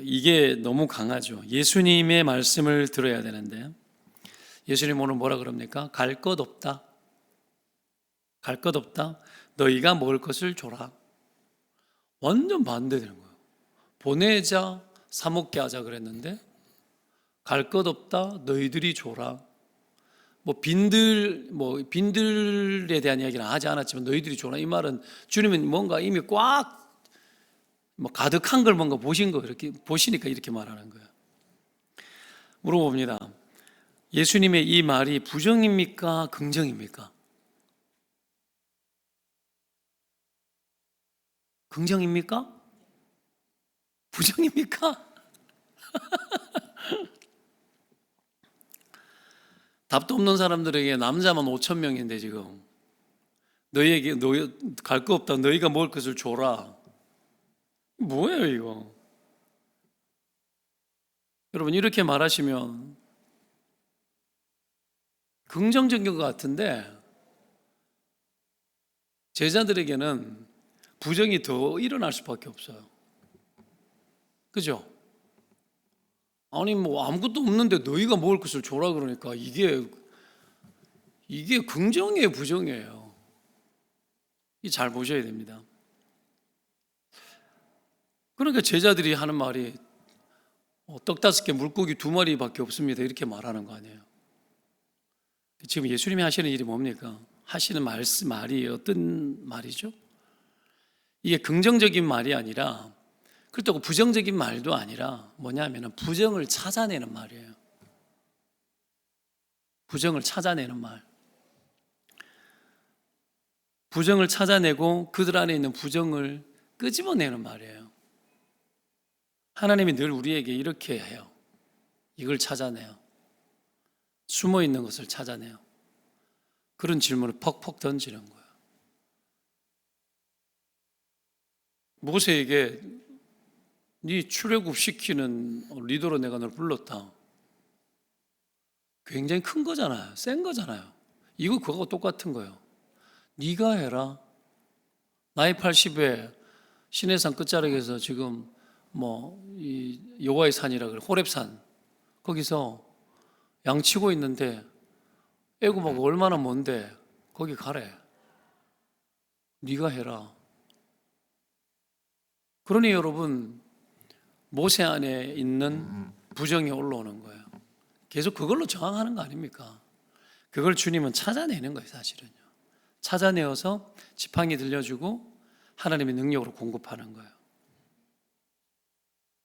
이게 너무 강하죠. 예수님의 말씀을 들어야 되는데, 예수님 오늘 뭐라 그럽니까? 갈 것 없다. 갈 것 없다. 너희가 먹을 것을 줘라. 완전 반대되는 거예요. 보내자, 사 먹게 하자 그랬는데, 갈 것 없다. 너희들이 줘라. 빈들에 대한 이야기는 하지 않았지만 너희들이 줘라. 이 말은 주님은 뭔가 이미 꽉 가득한 걸 뭔가 보시니까 이렇게 말하는 거예요. 물어봅니다. 예수님의 이 말이 부정입니까? 긍정입니까? 긍정입니까? 부정입니까? 답도 없는 사람들에게 남자만 5,000명인데 지금 너희에게 갈 거 없다. 너희가 먹을 것을 줘라. 뭐예요 이거? 여러분 이렇게 말하시면 긍정적인 것 같은데 제자들에게는 부정이 더 일어날 수밖에 없어요. 그죠? 아니 아무것도 없는데 너희가 먹을 것을 줘라 그러니까 이게 긍정이에요, 부정이에요? 잘 보셔야 됩니다. 그러니까 제자들이 하는 말이 떡 5개 물고기 2마리밖에 없습니다 이렇게 말하는 거 아니에요? 지금 예수님이 하시는 일이 뭡니까? 하시는 말이 어떤 말이죠? 이게 긍정적인 말이 아니라, 그렇다고 부정적인 말도 아니라 뭐냐면 부정을 찾아내는 말이에요. 부정을 찾아내는 말. 부정을 찾아내고 그들 안에 있는 부정을 끄집어내는 말이에요. 하나님이 늘 우리에게 이렇게 해요. 이걸 찾아내요. 숨어 있는 것을 찾아내요. 그런 질문을 퍽퍽 던지는 거예요. 네 출애굽 시키는 리더로 내가 널 불렀다. 굉장히 큰 거잖아요. 센 거잖아요. 이거 그거하고 똑같은 거예요. 네가 해라. 나이 80에 시내산 끝자락에서 지금 이 여호와의 산이라 그래, 호렙산 거기서 양치고 있는데 애굽하고 얼마나 먼데 거기 가래. 네가 해라. 그러니 여러분, 모세 안에 있는 부정이 올라오는 거예요. 계속 그걸로 저항하는 거 아닙니까? 그걸 주님은 찾아내는 거예요, 사실은요. 찾아내어서 지팡이 들려주고 하나님의 능력으로 공급하는 거예요.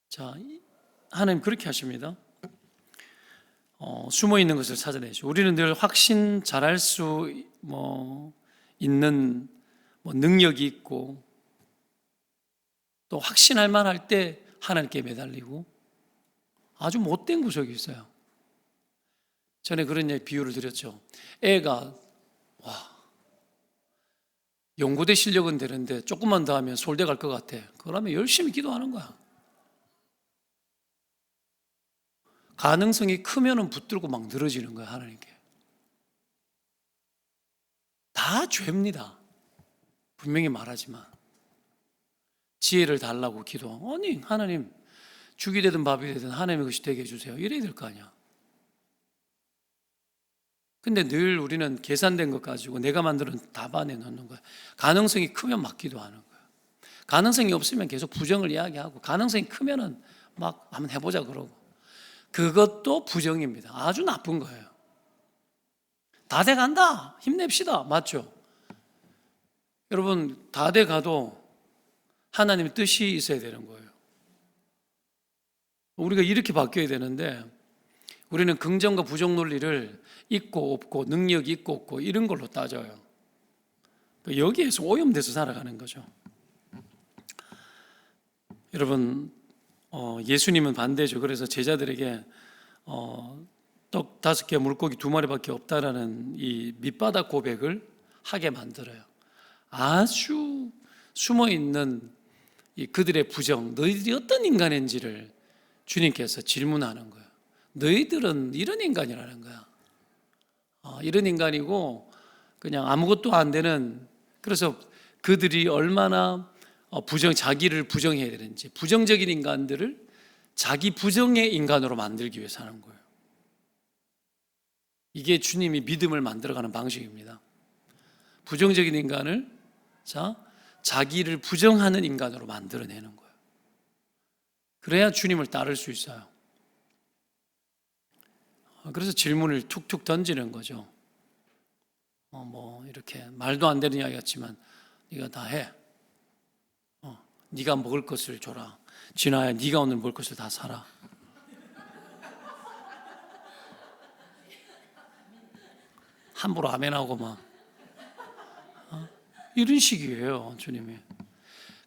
자, 하나님 그렇게 하십니다. 숨어 있는 것을 찾아내죠. 우리는 늘 확신 잘할 수 있는 능력이 있고, 또 확신할 만할 때 하나님께 매달리고, 아주 못된 구석이 있어요. 전에 그런 비유를 드렸죠. 애가 연고대 실력은 되는데 조금만 더 하면 솔대 갈 것 같아. 그러면 열심히 기도하는 거야. 가능성이 크면은 붙들고 막 늘어지는 거야, 하나님께. 다 죄입니다. 분명히 말하지만. 지혜를 달라고 기도하고, 아니 하나님, 죽이 되든 밥이 되든 하나님의 것이 되게 해주세요. 이래야 될 거 아니야. 근데 늘 우리는 계산된 것 가지고 내가 만드는 답안에 넣는 거야. 가능성이 크면 막 기도하는 거야. 가능성이 없으면 계속 부정을 이야기하고, 가능성이 크면은 막 한번 해보자 그러고. 그것도 부정입니다. 아주 나쁜 거예요. 다 돼간다, 힘냅시다, 맞죠? 여러분, 다 돼가도 하나님의 뜻이 있어야 되는 거예요. 우리가 이렇게 바뀌어야 되는데, 우리는 긍정과 부정 논리를 있고 없고, 능력이 있고 없고 이런 걸로 따져요. 여기에서 오염돼서 살아가는 거죠. 여러분, 예수님은 반대죠. 그래서 제자들에게 떡 5개, 물고기 2마리밖에 없다라는 이 밑바닥 고백을 하게 만들어요. 아주 숨어있는 그들의 부정, 너희들이 어떤 인간인지를 주님께서 질문하는 거예요. 너희들은 이런 인간이라는 거야. 이런 인간이고 그냥 아무것도 안 되는, 그래서 그들이 얼마나 자기를 부정해야 되는지, 부정적인 인간들을 자기 부정의 인간으로 만들기 위해서 하는 거예요. 이게 주님이 믿음을 만들어가는 방식입니다. 부정적인 인간을 자기를 부정하는 인간으로 만들어내는 거예요. 그래야 주님을 따를 수 있어요. 그래서 질문을 툭툭 던지는 거죠. 이렇게 말도 안 되는 이야기 같지만 네가 다 해. 네가 먹을 것을 줘라. 진아야, 네가 오늘 먹을 것을 다 사라. 함부로 아멘하고 막 이런 식이에요, 주님이.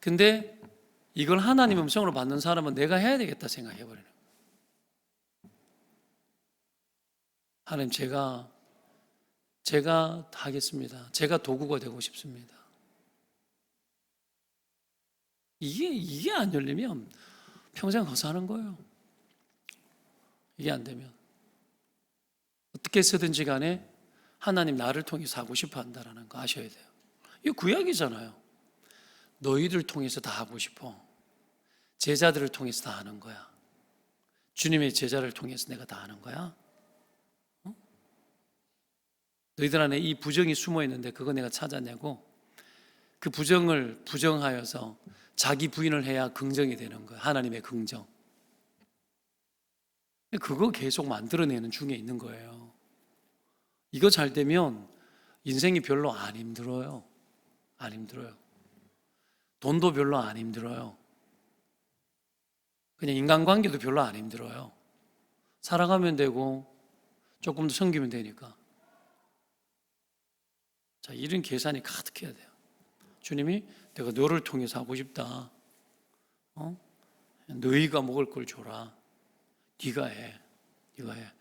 근데 이걸 하나님의 음성으로 받는 사람은 내가 해야 되겠다 생각해버리는 거예요. 하나님, 제가 다 하겠습니다. 제가 도구가 되고 싶습니다. 이게 안 열리면 평생 허사하는 거예요. 이게 안 되면 어떻게 해서든지 간에 하나님 나를 통해서 하고 싶어 한다는 거 아셔야 돼요. 이거 구약이잖아요. 너희들 통해서 다 하고 싶어. 제자들을 통해서 다 하는 거야. 주님의 제자를 통해서 내가 다 하는 거야. 너희들 안에 이 부정이 숨어 있는데 그거 내가 찾아내고, 그 부정을 부정하여서 자기 부인을 해야 긍정이 되는 거야. 하나님의 긍정. 그거 계속 만들어내는 중에 있는 거예요. 이거 잘 되면 인생이 별로 안 힘들어요. 안 힘들어요. 돈도 별로 안 힘들어요. 그냥 인간관계도 별로 안 힘들어요. 살아가면 되고 조금 더 섬기면 되니까. 자, 이런 계산이 가득해야 돼요. 주님이 내가 너를 통해서 하고 싶다. 너희가 먹을 걸 줘라. 네가 해. 네가 해.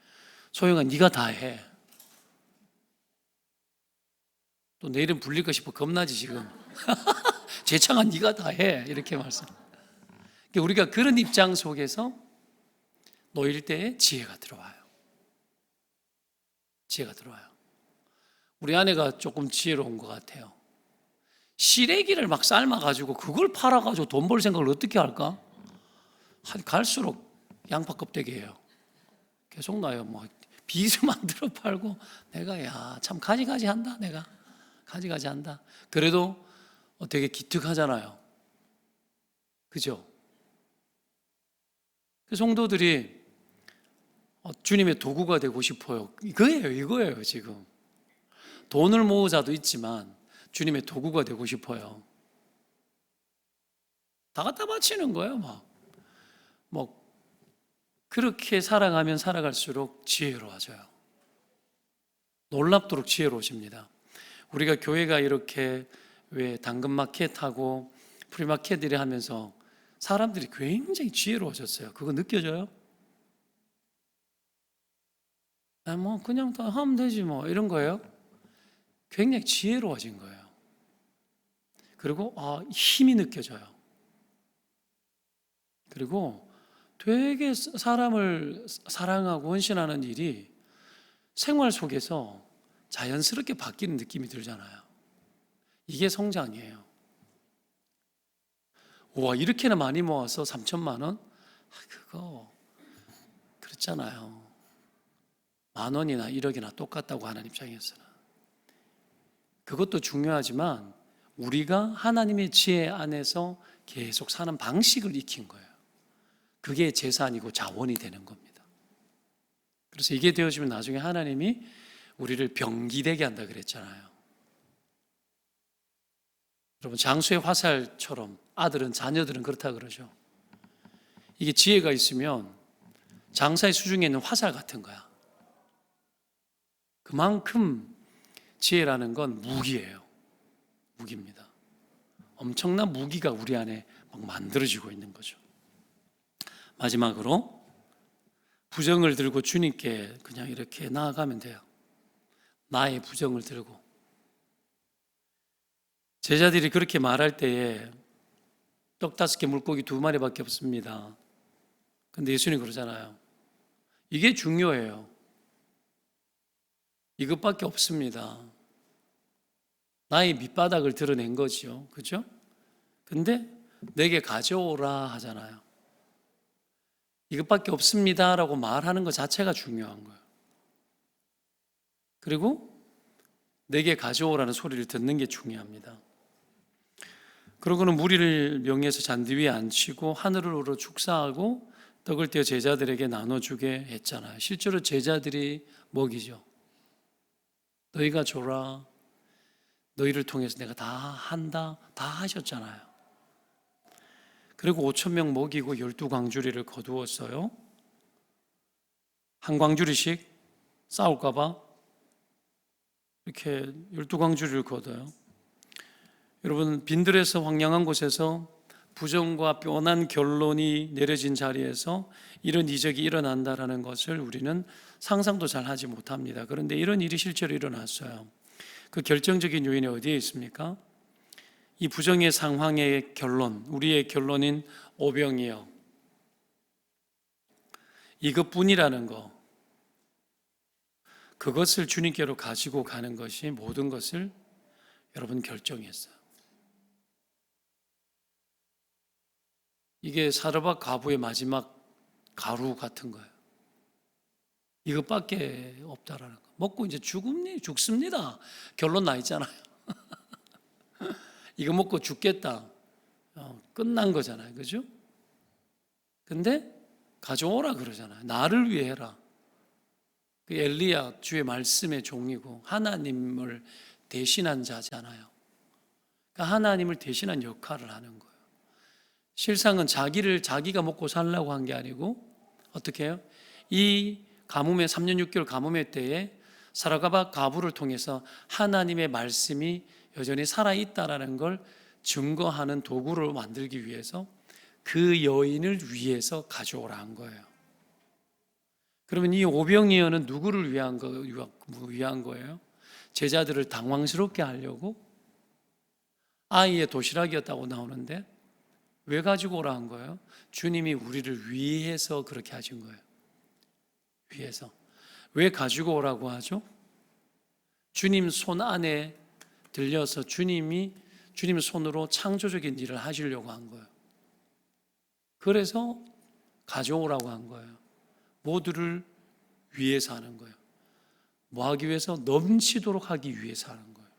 소영아, 네가 다 해. 또 내일은 불릴까 싶어 겁나지 지금. 재창아, 네가 다 해. 이렇게 말씀. 그러니까 우리가 그런 입장 속에서 놓일 때에 지혜가 들어와요. 지혜가 들어와요. 우리 아내가 조금 지혜로운 것 같아요. 시래기를 막 삶아가지고 그걸 팔아가지고 돈 벌 생각을 어떻게 할까? 갈수록 양파 껍데기예요. 계속 나요. 뭐 비즈 만들어 팔고 내가 야 참 가지가지 한다. 내가 가지가지 한다. 그래도 되게 기특하잖아요. 그죠? 그 성도들이 주님의 도구가 되고 싶어요. 이거예요 지금. 돈을 모으자도 있지만 주님의 도구가 되고 싶어요. 다 갖다 바치는 거예요. 뭐 그렇게 살아가면 살아갈수록 지혜로워져요. 놀랍도록 지혜로워집니다. 우리가 교회가 이렇게 왜 당근마켓하고 프리마켓이래 하면서 사람들이 굉장히 지혜로워졌어요. 그거 느껴져요? 뭐 그냥 다 하면 되지 뭐 이런 거예요. 굉장히 지혜로워진 거예요. 그리고 힘이 느껴져요. 그리고 되게 사람을 사랑하고 헌신하는 일이 생활 속에서 자연스럽게 바뀌는 느낌이 들잖아요. 이게 성장이에요. 와, 이렇게나 많이 모아서 3천만 원? 그거 그렇잖아요. 10,000원이나 1억이나 똑같다고 하는 입장에서는. 그것도 중요하지만 우리가 하나님의 지혜 안에서 계속 사는 방식을 익힌 거예요. 그게 재산이고 자원이 되는 겁니다. 그래서 이게 되어지면 나중에 하나님이 우리를 병기되게 한다 그랬잖아요. 여러분, 장수의 화살처럼 아들은 자녀들은 그렇다 그러죠. 이게 지혜가 있으면 장사의 수중에 있는 화살 같은 거야. 그만큼 지혜라는 건 무기예요. 무기입니다. 엄청난 무기가 우리 안에 막 만들어지고 있는 거죠. 마지막으로 부정을 들고 주님께 그냥 이렇게 나아가면 돼요. 나의 부정을 들고. 제자들이 그렇게 말할 때에 떡 5개 물고기 2마리밖에 없습니다. 근데 예수님 그러잖아요. 이게 중요해요. 이것밖에 없습니다. 나의 밑바닥을 드러낸 거죠. 그죠? 근데 내게 가져오라 하잖아요. 이것밖에 없습니다라고 말하는 것 자체가 중요한 거예요. 그리고 내게 가져오라는 소리를 듣는 게 중요합니다. 그러고는 무리를 명해서 잔디 위에 앉히고 하늘으로 축사하고 떡을 떼어 제자들에게 나눠주게 했잖아요. 실제로 제자들이 먹이죠. 너희가 줘라. 너희를 통해서 내가 다 한다. 다 하셨잖아요. 그리고 5,000명 먹이고 12광주리를 거두었어요. 한 광주리씩 싸울까 봐 이렇게 12광주리를 거둬요. 여러분, 빈들에서 황량한 곳에서 부정과 뻔한 결론이 내려진 자리에서 이런 이적이 일어난다라는 것을 우리는 상상도 잘 하지 못합니다. 그런데 이런 일이 실제로 일어났어요. 그 결정적인 요인이 어디에 있습니까? 이 부정의 상황의 결론, 우리의 결론인 오병이어. 이것뿐이라는 거. 그것을 주님께로 가지고 가는 것이 모든 것을 여러분 결정했어요. 이게 사르밧 가부의 마지막 가루 같은 거예요. 이것밖에 없다라는 거. 먹고 이제 죽습니다. 결론 나 있잖아요. 이거 먹고 죽겠다. 끝난 거잖아요. 그죠? 근데 가져오라 그러잖아요. 나를 위해 해라. 그 엘리야 주의 말씀의 종이고 하나님을 대신한 자잖아요. 그러니까 하나님을 대신한 역할을 하는 거예요. 실상은 자기가 먹고 살라고 한 게 아니고 어떻게 해요? 이 가뭄의 3년 6개월 가뭄의 때에 사르밧 가부를 통해서 하나님의 말씀이 여전히 살아있다라는 걸 증거하는 도구를 만들기 위해서 그 여인을 위해서 가져오라 한 거예요. 그러면 이 오병이어는 누구를 위한 거예요? 제자들을 당황스럽게 하려고 아이의 도시락이었다고 나오는데 왜 가지고 오라 한 거예요? 주님이 우리를 위해서 그렇게 하신 거예요. 위해서. 왜 가지고 오라고 하죠? 주님 손 안에 들려서 주님 손으로 창조적인 일을 하시려고 한 거예요. 그래서 가져오라고 한 거예요. 모두를 위해서 하는 거예요. 뭐 하기 위해서? 넘치도록 하기 위해서 하는 거예요.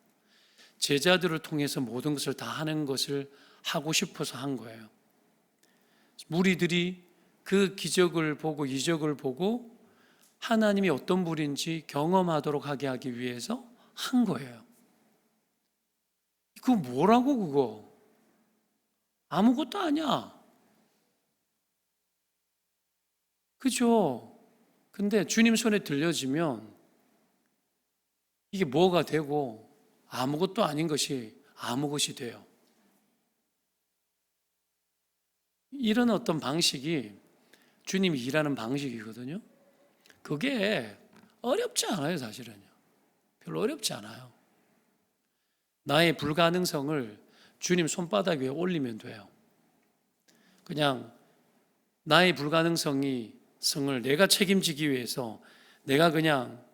제자들을 통해서 모든 것을 다 하는 것을 하고 싶어서 한 거예요. 무리들이 그 기적을 보고 이적을 보고 하나님이 어떤 분인지 경험하도록 하기 위해서 한 거예요. 그거 뭐라고 그거? 아무것도 아니야. 그죠? 근데 주님 손에 들려지면 이게 뭐가 되고 아무것도 아닌 것이 아무것이 돼요. 이런 어떤 방식이 주님이 일하는 방식이거든요. 그게 어렵지 않아요, 사실은요. 별로 어렵지 않아요. 나의 불가능성을 주님 손바닥 위에 올리면 돼요. 그냥 나의 불가능성을 내가 책임지기 위해서 내가 그냥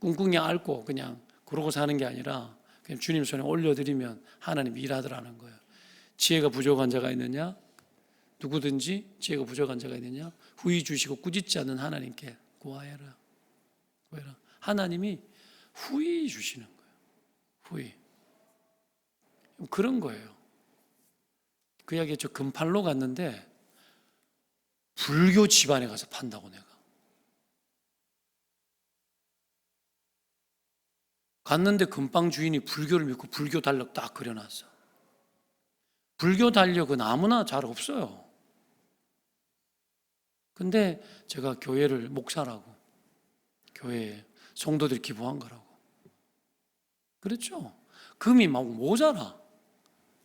꿍꿍이 앓고 그냥 그러고 사는 게 아니라 그냥 주님 손에 올려드리면 하나님이 일하더라는 거예요. 지혜가 부족한 자가 있느냐? 누구든지 지혜가 부족한 자가 있느냐? 후히 주시고 꾸짖지 않는 하나님께 구하여라. 하나님이 후히 주시는 거예요. 후히. 그런 거예요. 그 이야기에 저 금팔로 갔는데 불교 집안에 가서 판다고 내가. 갔는데 금빵 주인이 불교를 믿고 불교 달력 딱 그려놨어. 불교 달력은 아무나 잘 없어요. 근데 제가 교회를 목사라고, 교회에 성도들이 기부한 거라고. 그렇죠? 금이 막 모자라.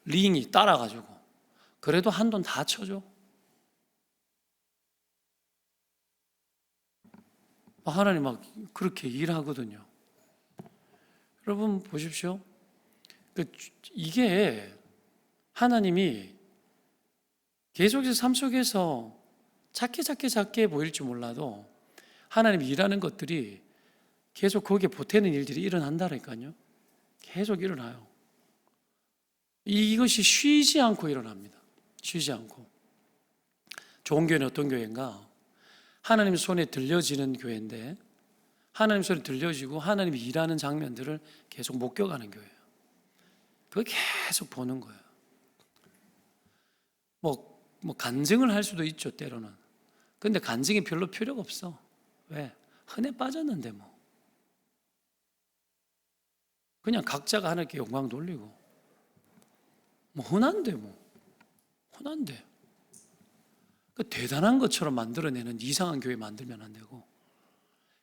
링이 따라가지고. 그래도 한돈 다 쳐줘. 하나님 막 그렇게 일하거든요. 여러분 보십시오. 이게 하나님이 계속해서 삶 속에서 작게 보일지 몰라도 하나님이 일하는 것들이 계속 거기에 보태는 일들이 일어난다니까요. 계속 일어나요. 이것이 쉬지 않고 일어납니다. 쉬지 않고. 좋은 교회는 어떤 교회인가? 하나님 손에 들려지는 교회인데 하나님 손에 들려지고 하나님이 일하는 장면들을 계속 목격하는 교회예요. 그걸 계속 보는 거예요. 뭐 간증을 할 수도 있죠, 때로는. 근데 간증이 별로 필요가 없어. 왜? 흔해 빠졌는데 뭐. 그냥 각자가 하나님께 영광 돌리고. 뭐 흔한데 뭐. 흔한데. 그 대단한 것처럼 만들어내는 이상한 교회 만들면 안 되고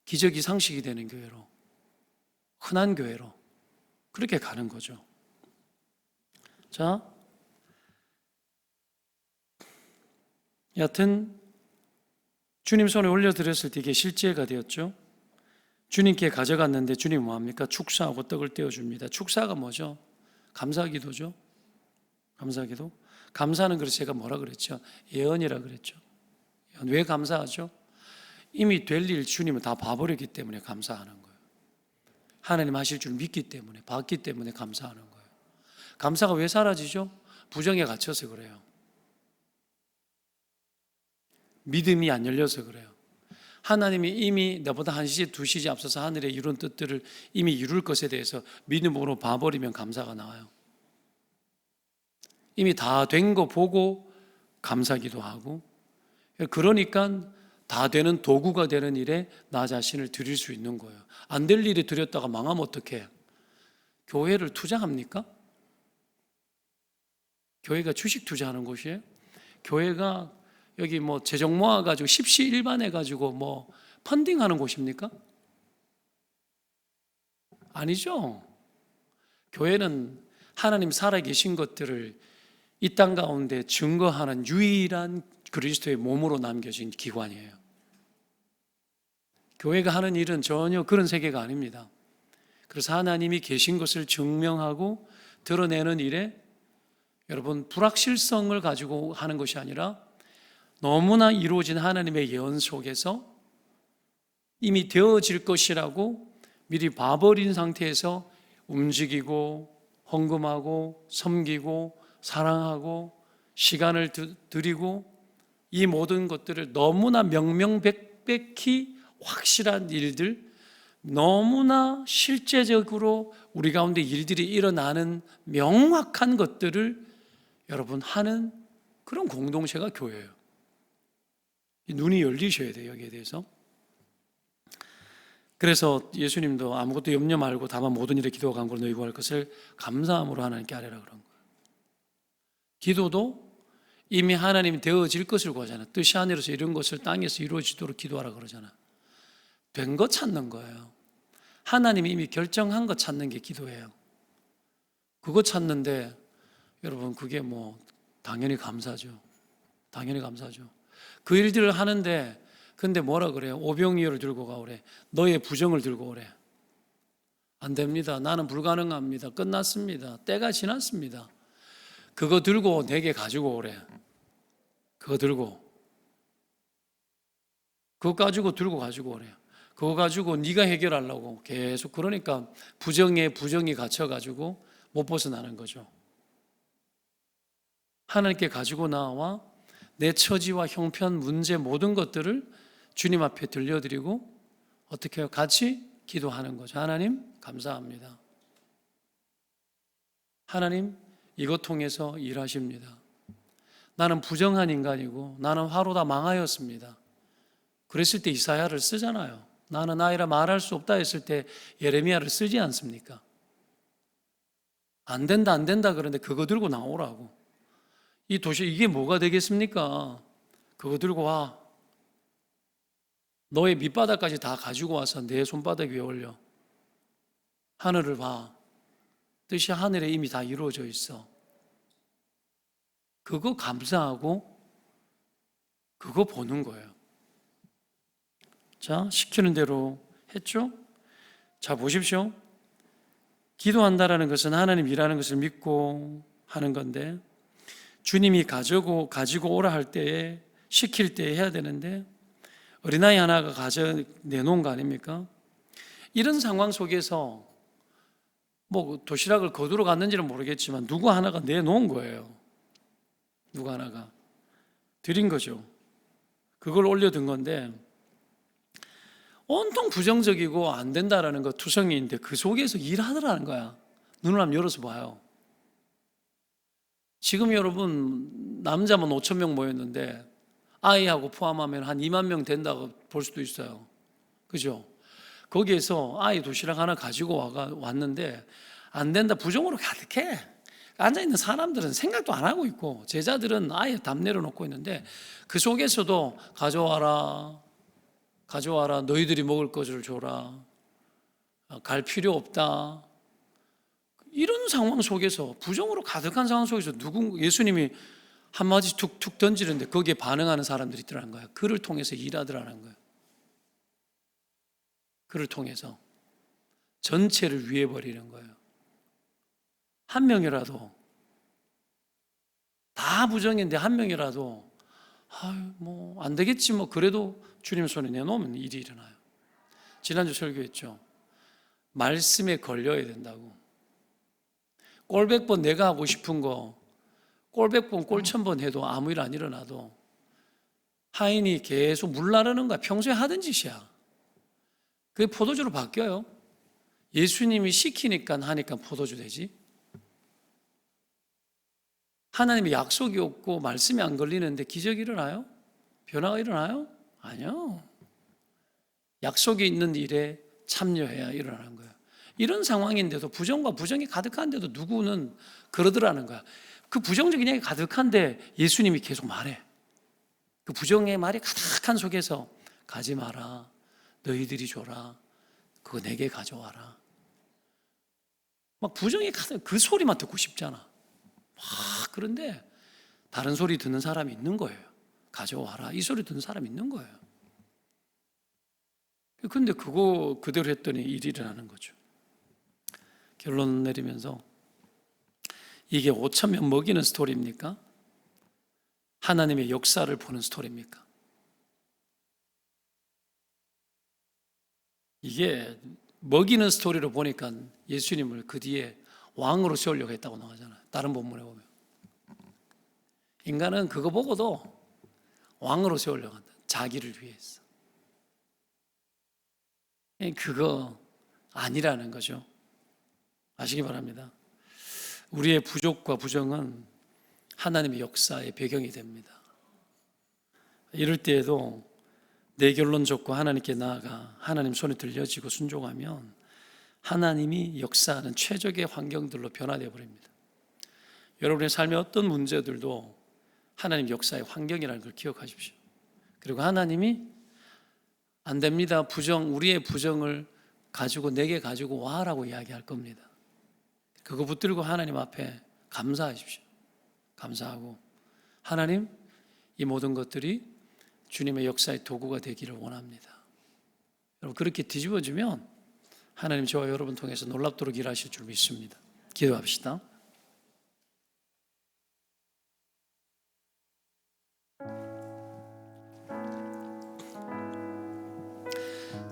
기적이 상식이 되는 교회로, 흔한 교회로 그렇게 가는 거죠. 자, 여하튼 주님 손에 올려드렸을 때 이게 실제가 되었죠. 주님께 가져갔는데 주님이 뭐합니까? 축사하고 떡을 떼어줍니다. 축사가 뭐죠? 감사기도죠. 감사기도. 감사는 그래서 제가 뭐라 그랬죠? 예언이라 그랬죠. 왜 감사하죠? 이미 될 일 주님은 다 봐버렸기 때문에 감사하는 거예요. 하나님 하실 줄 믿기 때문에, 봤기 때문에 감사하는 거예요. 감사가 왜 사라지죠? 부정에 갇혀서 그래요. 믿음이 안 열려서 그래요. 하나님이 이미 나보다 1시제 2시제 앞서서 하늘에 이룬 뜻들을 이미 이룰 것에 대해서 믿음으로 봐버리면 감사가 나와요. 이미 다 된 거 보고 감사기도 하고, 그러니까 다 되는 도구가 되는 일에 나 자신을 드릴 수 있는 거예요. 안 될 일에 드렸다가 망하면 어떡해? 교회를 투자합니까? 교회가 주식 투자하는 곳이에요? 교회가 여기 뭐 재정 모아가지고 십시일반해가지고 뭐 펀딩하는 곳입니까? 아니죠. 교회는 하나님 살아계신 것들을 이 땅 가운데 증거하는 유일한 그리스도의 몸으로 남겨진 기관이에요. 교회가 하는 일은 전혀 그런 세계가 아닙니다. 그래서 하나님이 계신 것을 증명하고 드러내는 일에 여러분 불확실성을 가지고 하는 것이 아니라 너무나 이루어진 하나님의 예언 속에서 이미 되어질 것이라고 미리 봐버린 상태에서 움직이고 헌금하고 섬기고 사랑하고 시간을 드리고 이 모든 것들을 너무나 명명백백히 확실한 일들, 너무나 실제적으로 우리 가운데 일들이 일어나는 명확한 것들을 여러분 하는 그런 공동체가 교회예요. 눈이 열리셔야 돼요, 여기에 대해서. 그래서 예수님도 아무것도 염려 말고 다만 모든 일에 기도와 간구로 너희 구할 것을 감사함으로 하나님께 아뢰라 그런 거예요. 기도도 이미 하나님이 되어질 것을 구하잖아. 뜻이 하늘에서 이런 것을 땅에서 이루어지도록 기도하라 그러잖아. 된 거 찾는 거예요. 하나님이 이미 결정한 거 찾는 게 기도예요. 그거 찾는데 여러분 그게 뭐 당연히 감사죠. 당연히 감사죠. 그 일들을 하는데 근데 뭐라 그래요? 오병이어를 들고 가오래. 너의 부정을 들고 오래. 안 됩니다. 나는 불가능합니다. 끝났습니다. 때가 지났습니다. 그거 들고 내게 가지고 오래. 그거 들고. 그거 가지고 들고 가지고 오래. 그거 가지고 네가 해결하려고 계속 그러니까 부정에 부정이 갇혀가지고 못 벗어나는 거죠. 하나님께 가지고 나와 내 처지와 형편, 문제 모든 것들을 주님 앞에 들려드리고 어떻게 해요? 같이 기도하는 거죠. 하나님 감사합니다. 하나님 이것 통해서 일하십니다. 나는 부정한 인간이고 나는 화로 다 망하였습니다. 그랬을 때 이사야를 쓰잖아요. 나는 아이라 말할 수 없다 했을 때 예레미야를 쓰지 않습니까? 안 된다 안 된다 그러는데 그거 들고 나오라고. 이 도시 이게 뭐가 되겠습니까? 그거 들고 와. 너의 밑바닥까지 다 가지고 와서 내 손바닥 위에 올려. 하늘을 봐. 뜻이 하늘에 이미 다 이루어져 있어. 그거 감사하고 그거 보는 거예요. 자, 시키는 대로 했죠? 자, 보십시오. 기도한다라는 것은 하나님 일하는 것을 믿고 하는 건데 주님이 가지고 오라 할 때에 시킬 때에 해야 되는데 어린아이 하나가 내놓은 거 아닙니까? 이런 상황 속에서 뭐 도시락을 거두러 갔는지는 모르겠지만 누구 하나가 내놓은 거예요. 누구 하나가 드린 거죠. 그걸 올려둔 건데 온통 부정적이고 안 된다라는 거 투성이인데 그 속에서 일하더라는 거야. 눈을 한번 열어서 봐요. 지금 여러분 남자만 5천 명 모였는데 아이하고 포함하면 한 2만 명 된다고 볼 수도 있어요. 그죠? 거기에서 아이 도시락 하나 가지고 왔는데 안 된다 부정으로 가득해. 앉아있는 사람들은 생각도 안 하고 있고 제자들은 아예 답 내려놓고 있는데 그 속에서도 가져와라 너희들이 먹을 것을 줘라 갈 필요 없다 이런 상황 속에서 부정으로 가득한 상황 속에서 예수님이 한마디 툭툭 던지는데 거기에 반응하는 사람들이 있더라는 거예요. 그를 통해서 일하더라는 거예요. 그를 통해서 전체를 위해 버리는 거예요. 한 명이라도 다 부정인데 한 명이라도 뭐 안 되겠지 뭐 그래도 주님 손에 내놓으면 일이 일어나요. 지난주 설교했죠. 말씀에 걸려야 된다고. 꼴100번 내가 하고 싶은 거 꼴100번 꼴1000번 해도 아무 일 안 일어나도 하인이 계속 물 나르는 거야. 평소에 하던 짓이야. 그게 포도주로 바뀌어요. 예수님이 시키니까 하니까 포도주 되지. 하나님의 약속이 없고 말씀이 안 걸리는데 기적이 일어나요? 변화가 일어나요? 아니요. 약속이 있는 일에 참여해야 일어나는 거예요. 이런 상황인데도 부정과 부정이 가득한데도 누구는 그러더라는 거야. 그 부정적인 얘기 가득한데 예수님이 계속 말해. 그 부정의 말이 가득한 속에서 가지 마라. 너희들이 줘라. 그거 내게 가져와라. 막 부정이 가득 그 소리만 듣고 싶잖아. 그런데 다른 소리 듣는 사람이 있는 거예요. 가져와라. 이 소리 듣는 사람이 있는 거예요. 근데 그거 그대로 했더니 일이 일어나는 거죠. 결론 내리면서 이게 5천 명 먹이는 스토리입니까? 하나님의 역사를 보는 스토리입니까? 이게 먹이는 스토리로 보니까 예수님을 그 뒤에 왕으로 세우려고 했다고 나오잖아요. 다른 본문에 보면 인간은 그거 보고도 왕으로 세우려고 한다. 자기를 위해서. 그거 아니라는 거죠. 아시기 바랍니다. 우리의 부족과 부정은 하나님의 역사의 배경이 됩니다. 이럴 때에도 내 결론 적고 하나님께 나아가 하나님 손에 들려지고 순종하면 하나님이 역사하는 최적의 환경들로 변화되어 버립니다. 여러분의 삶의 어떤 문제들도 하나님 역사의 환경이라는 걸 기억하십시오. 그리고 하나님이 안 됩니다. 우리의 부정을 가지고 내게 가지고 와라고 이야기할 겁니다. 그거 붙들고 하나님 앞에 감사하십시오. 감사하고 하나님, 이 모든 것들이 주님의 역사의 도구가 되기를 원합니다. 여러분, 그렇게 뒤집어지면 하나님 저와 여러분 통해서 놀랍도록 일하실 줄 믿습니다. 기도합시다.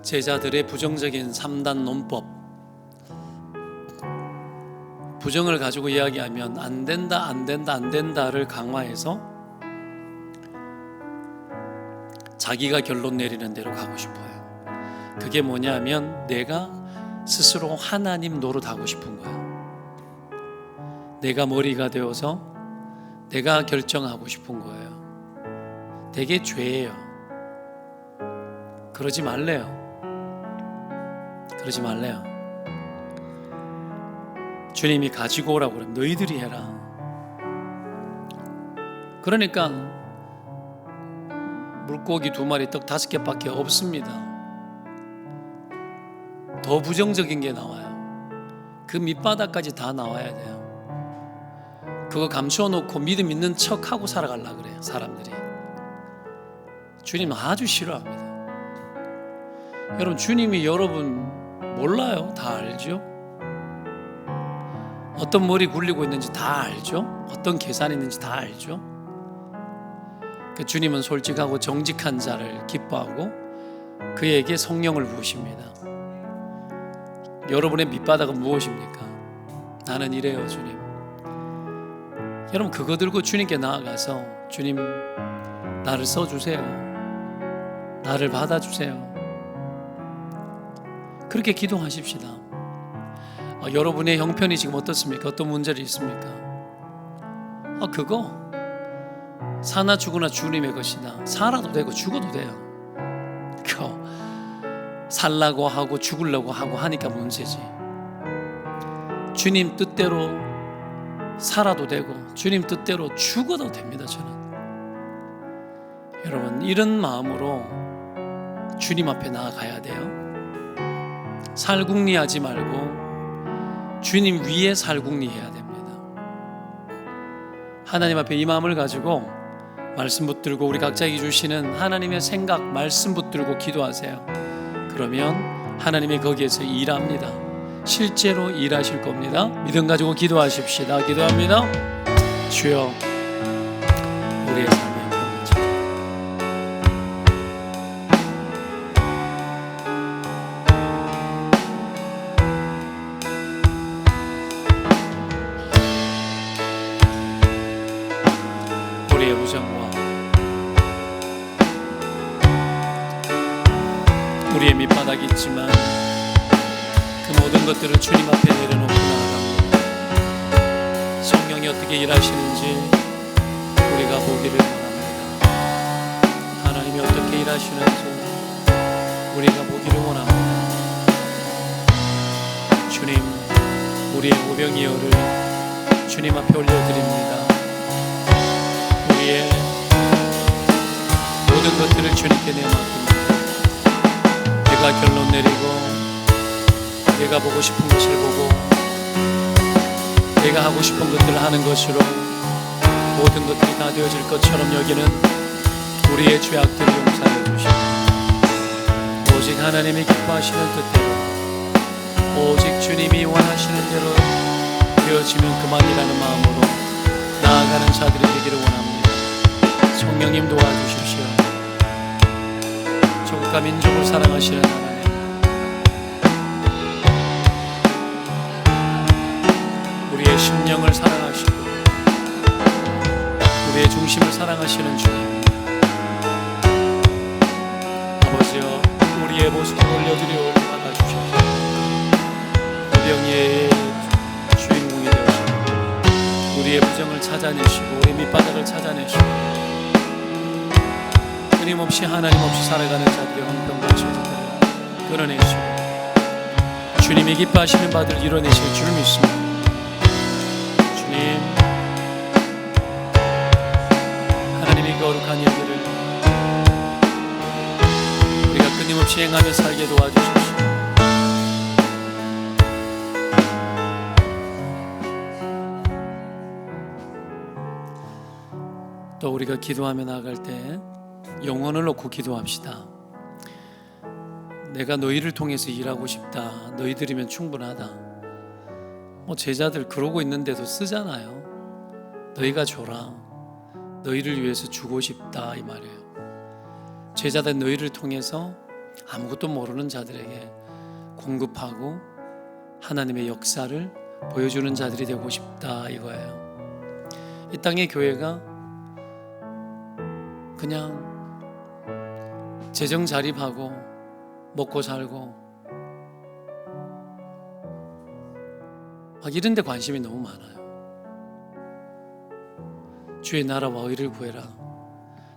제자들의 부정적인 3단 논법, 부정을 가지고 이야기하면 안 된다, 안 된다, 안 된다를 강화해서 자기가 결론 내리는 대로 가고 싶어요. 그게 뭐냐면 내가 스스로 하나님 노릇하고 싶은 거예요. 내가 머리가 되어서 내가 결정하고 싶은 거예요. 되게 죄예요. 그러지 말래요. 그러지 말래요. 주님이 가지고 오라고 그러면 너희들이 해라. 그러니까 물고기 2마리, 떡 5개밖에 없습니다. 더 부정적인 게 나와요. 그 밑바닥까지 다 나와야 돼요. 그거 감춰놓고 믿음 있는 척하고 살아가려고 그래요, 사람들이. 주님 아주 싫어합니다. 여러분, 주님이 여러분 몰라요? 다 알죠? 어떤 머리 굴리고 있는지 다 알죠? 어떤 계산이 있는지 다 알죠? 주님은 솔직하고 정직한 자를 기뻐하고 그에게 성령을 부으십니다. 여러분의 밑바닥은 무엇입니까? 나는 이래요, 주님. 여러분, 그거 들고 주님께 나아가서 주님, 나를 써주세요. 나를 받아주세요. 그렇게 기도하십시다. 여러분의 형편이 지금 어떻습니까? 어떤 문제를 있습니까? 그거 사나 죽으나 주님의 것이다. 살아도 되고 죽어도 돼요. 그거 살라고 하고 죽으려고 하고 하니까 문제지. 주님 뜻대로 살아도 되고 주님 뜻대로 죽어도 됩니다. 저는 여러분, 이런 마음으로 주님 앞에 나아가야 돼요. 살궁리하지 말고 주님 위에 살궁리해야 됩니다. 하나님 앞에 이 마음을 가지고 말씀 붙들고 우리 각자에게 주시는 하나님의 생각, 말씀 붙들고 기도하세요. 그러면 하나님이 거기에서 일합니다. 실제로 일하실 겁니다. 믿음 가지고 기도하십시다. 기도합니다. 주여, 우리의 삶에 우리의 부정과 우리의 밑바닥이 있지만 그 모든 것들을 주님 앞에 내려놓고 나아갑니다. 성령이 어떻게 일하시는지 우리가 보기를 원합니다. 하나님이 어떻게 일하시는지 우리가 보기를 원합니다. 주님, 우리의 오병이어를 주님 앞에 올려드립니다. 우리의 모든 것들을 주님께 내맡깁니다. 내가 결론 내리고 내가 보고 싶은 것을 보고 내가 하고 싶은 것들을 하는 것으로 모든 것들이 다 되어질 것처럼 여기는 우리의 죄악들을 용서해 주시고 오직 하나님이 기뻐하시는 뜻대로 오직 주님이 원하시는 대로 되어지면 그만이라는 마음으로 나아가는 자들이 되기를 원합니다. 성령님 도와주십시오. 조국과 민족을 사랑하시는 하나님, 우리의 심령을 사랑하시고 우리의 중심을 사랑하시는 주님, 아버지여 우리의 모습을 올려드려 받아주셔서 오병이의 주인공이 되시고 우리의 부정을 찾아내시고 우리의 밑바닥을 찾아내시고 끊임없이 하나님 없이 살아가는 자들의 형편같이 끌어내시고 주님이 기뻐하시는 바들 이뤄내실 줄 믿습니다. 주님, 하나님의 거룩한 일들을 우리가 끊임없이 행하며 살게 도와주십시오. 또 우리가 기도하며 나아갈 때 영혼을 놓고 기도합시다. 내가 너희를 통해서 일하고 싶다. 너희들이면 충분하다. 제자들 그러고 있는데도 쓰잖아요. 너희가 줘라. 너희를 위해서 주고 싶다, 이 말이에요. 제자들 너희를 통해서 아무것도 모르는 자들에게 공급하고 하나님의 역사를 보여주는 자들이 되고 싶다, 이거예요. 이 땅의 교회가 그냥 재정 자립하고 먹고 살고 막 이런 데 관심이 너무 많아요. 주의 나라와 의를 구해라.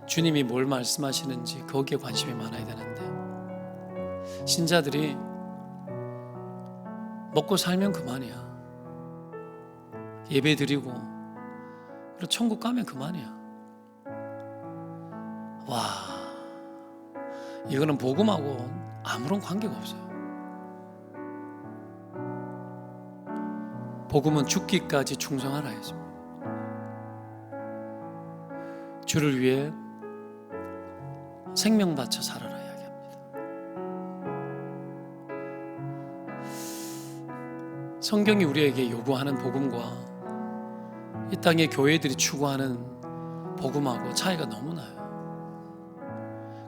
주님이 뭘 말씀하시는지 거기에 관심이 많아야 되는데 신자들이 먹고 살면 그만이야. 예배 드리고 그리고 천국 가면 그만이야. 와, 이거는 복음하고 아무런 관계가 없어요. 복음은 죽기까지 충성하라 했습니다. 주를 위해 생명 바쳐 살아라 이야기합니다. 성경이 우리에게 요구하는 복음과 이 땅의 교회들이 추구하는 복음하고 차이가 너무 나요.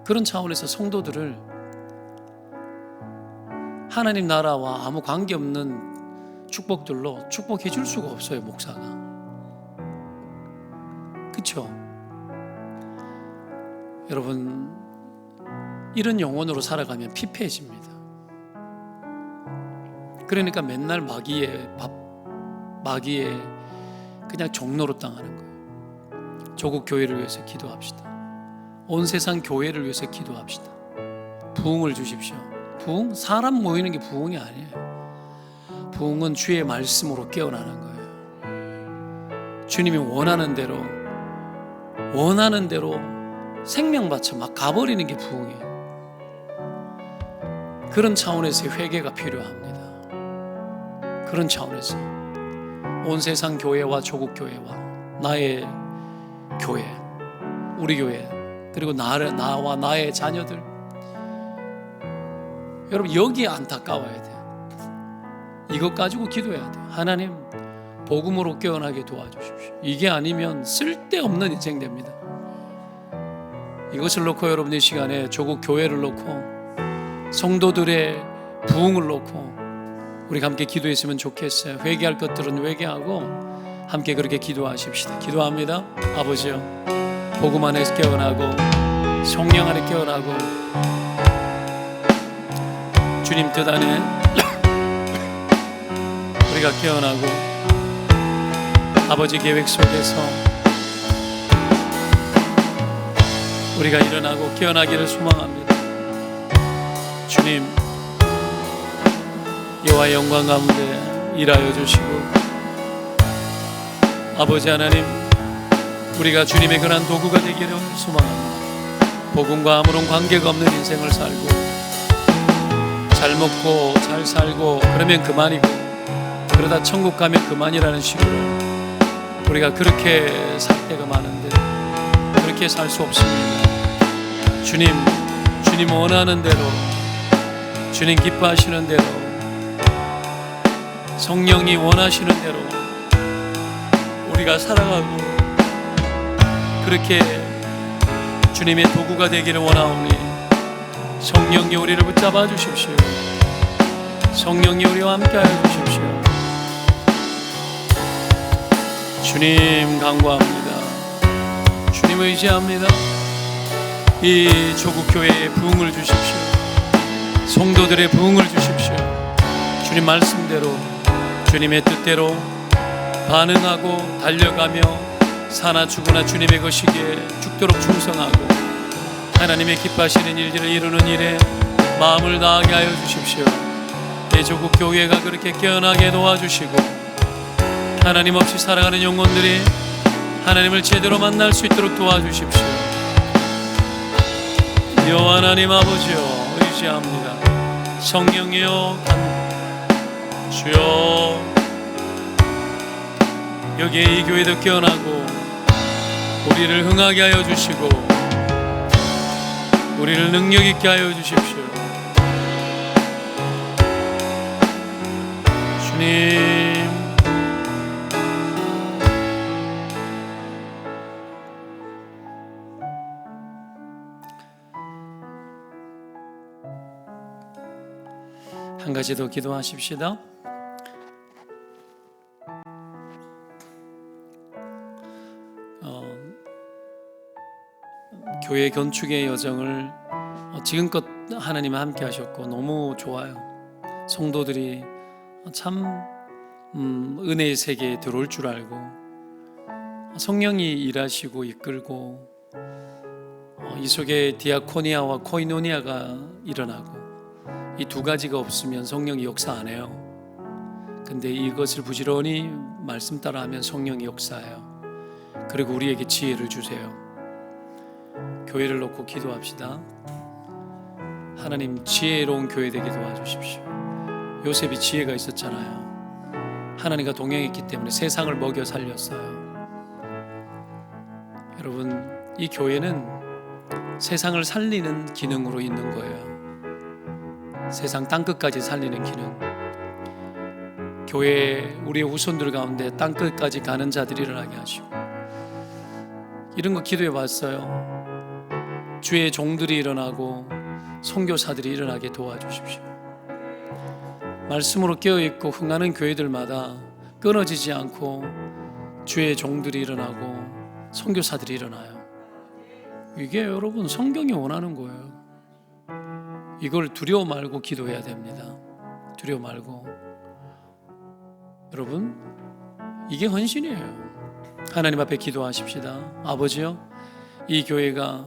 그런 차원에서 성도들을 하나님 나라와 아무 관계없는 축복들로 축복해 줄 수가 없어요, 목사가. 그렇죠? 여러분, 이런 영혼으로 살아가면 피폐해집니다. 그러니까 맨날 마귀의 그냥 종로로 당하는 거예요. 조국 교회를 위해서 기도합시다. 온 세상 교회를 위해서 기도합시다. 부흥을 주십시오. 부흥? 사람 모이는 게 부흥이 아니에요. 부흥은 주의 말씀으로 깨어나는 거예요. 주님이 원하는 대로 생명 바쳐 막 가버리는 게 부흥이에요. 그런 차원에서 회개가 필요합니다. 그런 차원에서 온 세상 교회와 조국 교회와 나의 교회, 우리 교회, 그리고 나와 나의 자녀들, 여러분 여기에 안타까워야 돼요. 이것 가지고 기도해야 돼요. 하나님, 복음으로 깨어나게 도와주십시오. 이게 아니면 쓸데없는 인생 됩니다. 이것을 놓고 여러분 이 시간에 조국 교회를 놓고 성도들의 부흥을 놓고 우리가 함께 기도했으면 좋겠어요. 회개할 것들은 회개하고 함께 그렇게 기도하십시다. 기도합니다. 아버지요, 복음 안에서 깨어나고 성령 안에 깨어나고 주님 뜻 안에 우리가 깨어나고 아버지 계획 속에서 우리가 일어나고 깨어나기를 소망합니다. 주님, 여호와의 영광 가운데 일하여 주시고 아버지 하나님, 우리가 주님의 그런 도구가 되기를 소망합니다. 복음과 아무런 관계가 없는 인생을 살고 잘 먹고 잘 살고 그러면 그만이고 그러다 천국 가면 그만이라는 식으로 우리가 그렇게 살 때가 많은데 그렇게 살 수 없습니다. 주님 원하는 대로, 주님 기뻐하시는 대로, 성령이 원하시는 대로 우리가 살아가고 그렇게 주님의 도구가 되기를 원하오니 성령이 우리를 붙잡아 주십시오. 성령이 우리와 함께하여 주십시오. 주님 간구합니다. 주님 의지합니다. 이 조국 교회에 부흥을 주십시오. 성도들의 부흥을 주십시오. 주님 말씀대로 주님의 뜻대로 반응하고 달려가며 사나 죽으나 주님의 것이기에 죽도록 충성하고 하나님의 기뻐하시는 일들을 이루는 일에 마음을 다하게 하여 주십시오. 대조국 교회가 그렇게 깨어나게 도와주시고 하나님 없이 살아가는 영혼들이 하나님을 제대로 만날 수 있도록 도와주십시오. 여호와 하나님 아버지여 의지합니다. 성령이여 주여 여기에 이 교회도 깨어나고 우리를 흥하게 하여 주시고 우리를 능력 있게 하여 주십시오. 주님 한 가지 더 기도하십시다. 교회 건축의 여정을 지금껏 하나님과 함께 하셨고 너무 좋아요. 성도들이 참 은혜의 세계에 들어올 줄 알고 성령이 일하시고 이끌고 이 속에 디아코니아와 코이노니아가 일어나고 이 두 가지가 없으면 성령이 역사 안 해요. 근데 이것을 부지런히 말씀 따라 하면 성령이 역사해요. 그리고 우리에게 지혜를 주세요. 교회를 놓고 기도합시다. 하나님 지혜로운 교회 되게 도와주십시오. 요셉이 지혜가 있었잖아요. 하나님과 동행했기 때문에 세상을 먹여 살렸어요. 여러분 이 교회는 세상을 살리는 기능으로 있는 거예요. 세상 땅끝까지 살리는 기능. 교회 우리의 후손들 가운데 땅끝까지 가는 자들이 일어나게 하시고 이런 거 기도해 봤어요. 주의 종들이 일어나고 선교사들이 일어나게 도와주십시오. 말씀으로 깨어있고 흥하는 교회들마다 끊어지지 않고 주의 종들이 일어나고 선교사들이 일어나요. 이게 여러분 성경이 원하는 거예요. 이걸 두려워 말고 기도해야 됩니다. 두려워 말고. 여러분 이게 헌신이에요. 하나님 앞에 기도하십시다. 아버지요 이 교회가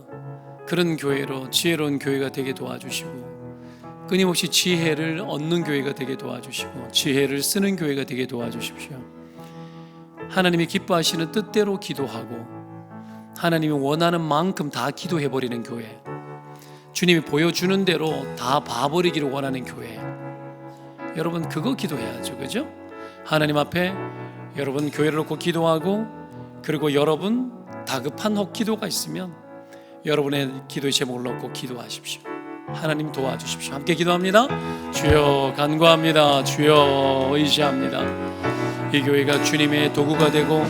그런 교회로 지혜로운 교회가 되게 도와주시고 끊임없이 지혜를 얻는 교회가 되게 도와주시고 지혜를 쓰는 교회가 되게 도와주십시오. 하나님이 기뻐하시는 뜻대로 기도하고 하나님이 원하는 만큼 다 기도해버리는 교회, 주님이 보여주는 대로 다 봐버리기를 원하는 교회. 여러분 그거 기도해야죠. 그죠? 하나님 앞에 여러분 교회를 놓고 기도하고 그리고 여러분 다급한 기도가 있으면 여러분의 기도의 제목을 놓고 기도하십시오. 하나님 도와주십시오. 함께 기도합니다. 주여 간구합니다. 주여 의지합니다. 이 교회가 주님의 도구가 되고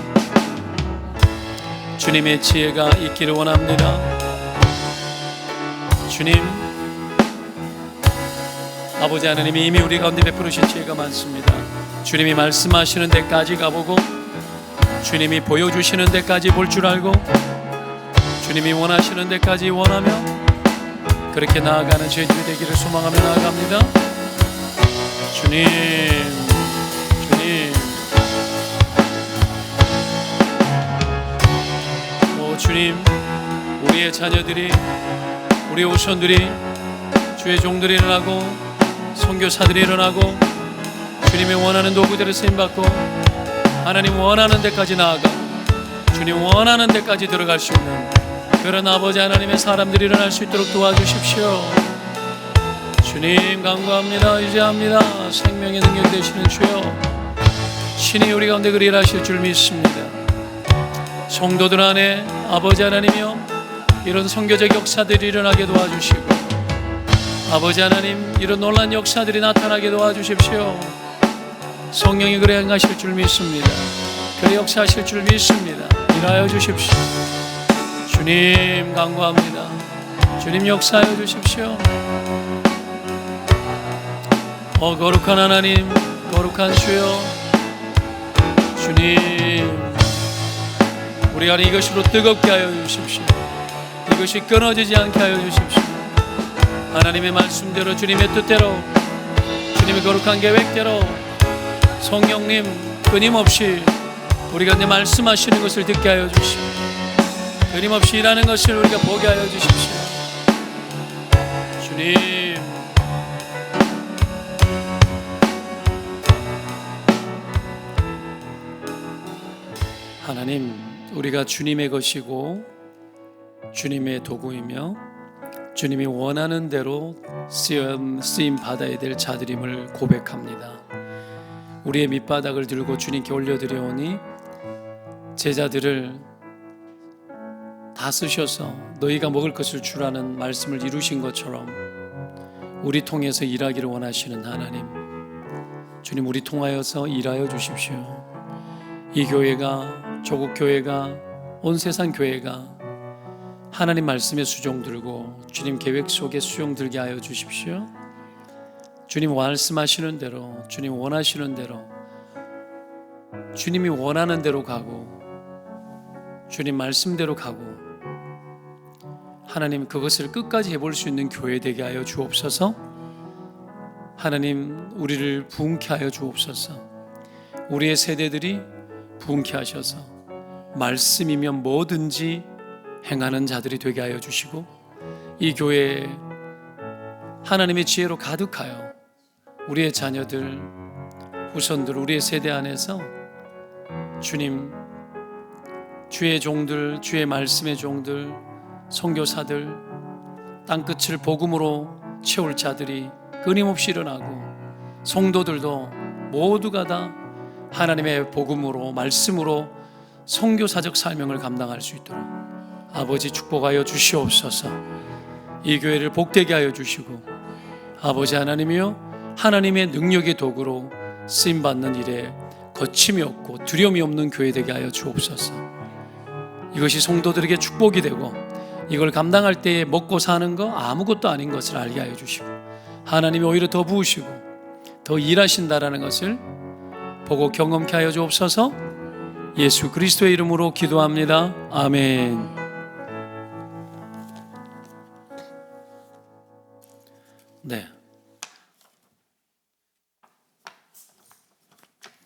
주님의 지혜가 있기를 원합니다. 주님 아버지 하나님이 이미 우리 가운데 베푸르신 지혜가 많습니다. 주님이 말씀하시는 데까지 가보고 주님이 보여주시는 데까지 볼 줄 알고 주님이 원하시는 데까지 원하며 그렇게 나아가는 저희들이 되기를 소망하며 나아갑니다. 주님 주님 우리의 자녀들이 우리의 후손들이 주의 종들이 일어나고 선교사들이 일어나고 주님이 원하는 도구들을 쓰임받고 하나님 원하는 데까지 나아가 주님 원하는 데까지 들어갈 수 있는 그런 아버지 하나님의 사람들이 일어날 수 있도록 도와주십시오. 주님 간구합니다. 의지합니다. 생명의 능력 되시는 주여 신이 우리 가운데 그리 일하실 줄 믿습니다. 성도들 안에 아버지 하나님이여 이런 선교적 역사들이 일어나게 도와주시고 아버지 하나님 이런 놀라운 역사들이 나타나게 도와주십시오. 성령이 그래 행하실 줄 믿습니다. 그리 역사하실 줄 믿습니다. 일하여 주십시오. 주님 간구합니다. 주님 역사하여 주십시오. 거룩한 하나님, 거룩한 주여, 주님, 우리 안에 이것으로 뜨겁게 하여 주십시오. 이것이 끊어지지 않게 하여 주십시오. 하나님의 말씀대로, 주님의 뜻대로, 주님의 거룩한 계획대로 성령님 끊임없이 우리가 내 말씀하시는 것을 듣게 하여 주시고, 끊임없이 일하는 것을 우리가 보게 하여 주십시오. 주님, 하나님, 우리가 주님의 것이고 주님의 도구이며 주님이 원하는 대로 쓰임 받아야 될 자들임을 고백합니다. 우리의 밑바닥을 들고 주님께 올려드려오니 제자들을 다 쓰셔서 너희가 먹을 것을 주라는 말씀을 이루신 것처럼 우리 통해서 일하기를 원하시는 하나님, 주님, 우리 통하여서 일하여 주십시오. 이 교회가, 조국 교회가, 온 세상 교회가 하나님 말씀의 수종 들고 주님 계획 속에 수종 들게 하여 주십시오. 주님 말씀하시는 대로, 주님 원하시는 대로, 주님이 원하는 대로 가고 주님 말씀대로 가고 하나님 그것을 끝까지 해볼 수 있는 교회 되게 하여 주옵소서. 하나님, 우리를 부흥케 하여 주옵소서. 우리의 세대들이 부흥케 하셔서 말씀이면 뭐든지 행하는 자들이 되게 하여 주시고, 이 교회에 하나님의 지혜로 가득하여 우리의 자녀들, 후손들, 우리의 세대 안에서 주님, 주의 종들, 주의 말씀의 종들, 선교사들, 땅끝을 복음으로 채울 자들이 끊임없이 일어나고, 성도들도 모두가 다 하나님의 복음으로, 말씀으로 선교사적 사명을 감당할 수 있도록 아버지 축복하여 주시옵소서. 이 교회를 복되게 하여 주시고, 아버지 하나님이여, 하나님의 능력의 도구로 쓰임받는 일에 거침이 없고 두려움이 없는 교회 되게 하여 주옵소서. 이것이 성도들에게 축복이 되고, 이걸 감당할 때에 먹고 사는 거 아무것도 아닌 것을 알게 하여 주시고, 하나님이 오히려 더 부으시고 더 일하신다라는 것을 보고 경험케 하여 주옵소서. 예수 그리스도의 이름으로 기도합니다. 아멘. 네,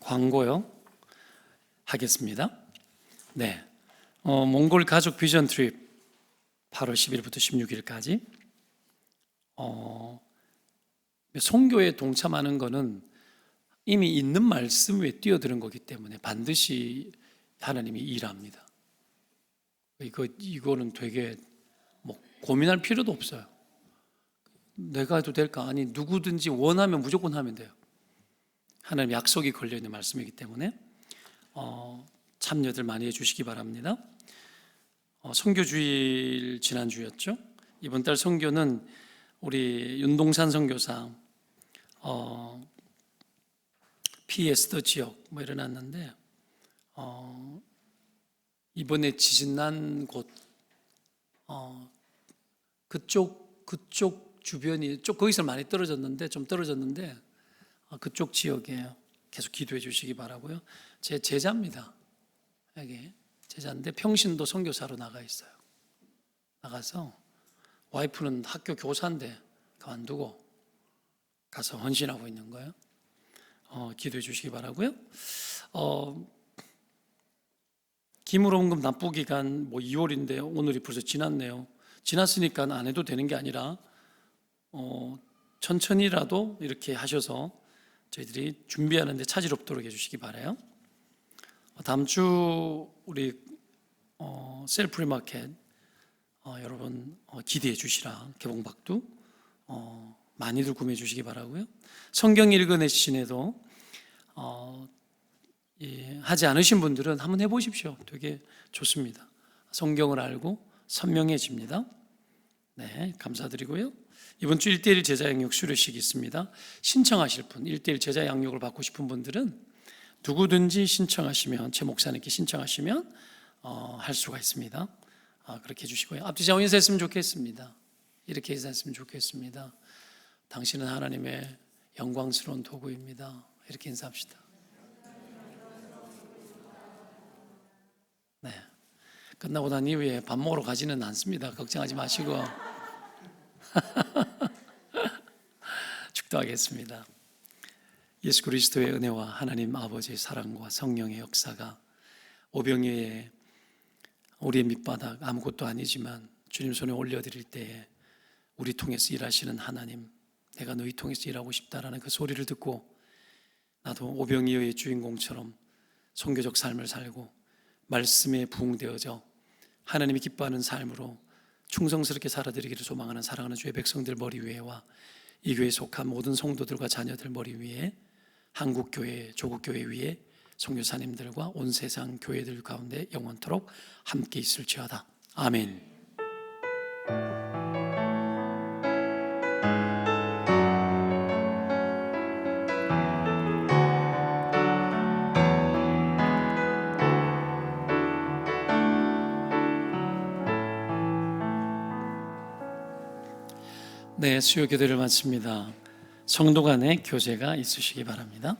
광고요 하겠습니다. 네, 몽골 가족 비전 트립 8월 10일부터 16일까지 선교에 동참하는 거는 이미 있는 말씀 위에 뛰어드는 거기 때문에 반드시 하나님이 일합니다. 이거는 되게 고민할 필요도 없어요. 내가 해도 될까? 아니, 누구든지 원하면 무조건 하면 돼요. 하나님 약속이 걸려있는 말씀이기 때문에 참여들 많이 해주시기 바랍니다. 선교주일 지난주였죠. 이번 달 선교는 우리 윤동산 선교사 피에스더 지역 일어났는데, 이번에 지진 난 곳 그쪽 주변이 거기서 많이 떨어졌는데 그쪽 지역에 계속 기도해 주시기 바라고요. 제 제자입니다. 여기 제자인데 평신도 선교사로 나가 있어요. 나가서 와이프는 학교 교사인데 그만두고 가서 헌신하고 있는 거예요. 기도해 주시기 바라고요. 기물원금 납부 기간 2월인데 오늘이 벌써 지났네요. 지났으니까 안 해도 되는 게 아니라 천천히라도 이렇게 하셔서 저희들이 준비하는데 차질 없도록 해주시기 바라요. 다음 주 우리 셀프 리마켓 여러분 기대해 주시라. 개봉박두 많이들 구매해 주시기 바라고요. 성경 읽어내시내도 하지 않으신 분들은 한번 해보십시오. 되게 좋습니다. 성경을 알고 선명해집니다. 네, 감사드리고요. 이번 주 1:1 제자 양육 수료식이 있습니다. 신청하실 분, 1:1 제자 양육을 받고 싶은 분들은 누구든지 신청하시면, 제 목사님께 신청하시면 할 수가 있습니다. 그렇게 해주시고요. 앞뒤 자원 인사했으면 좋겠습니다. 이렇게 인사했으면 좋겠습니다. 당신은 하나님의 영광스러운 도구입니다. 이렇게 인사합시다. 네. 끝나고 난 이후에 밥 먹으러 가지는 않습니다. 걱정하지 마시고 축도하겠습니다. 예수 그리스도의 은혜와 하나님 아버지의 사랑과 성령의 역사가 오병이어의 우리의 밑바닥 아무것도 아니지만 주님 손에 올려드릴 때에 우리 통해서 일하시는 하나님, 내가 너희 통해서 일하고 싶다라는 그 소리를 듣고 나도 오병이어의 주인공처럼 선교적 삶을 살고 말씀에 부응되어져 하나님이 기뻐하는 삶으로 충성스럽게 살아드리기를 소망하는 사랑하는 주의 백성들 머리 위에와 이 교회에 속한 모든 성도들과 자녀들 머리 위에, 한국교회, 조국교회 위에 선교사님들과 온 세상 교회들 가운데 영원토록 함께 있을지어다. 아멘. 네, 수요 교대를 마칩니다. 성도 간의 교제가 있으시기 바랍니다.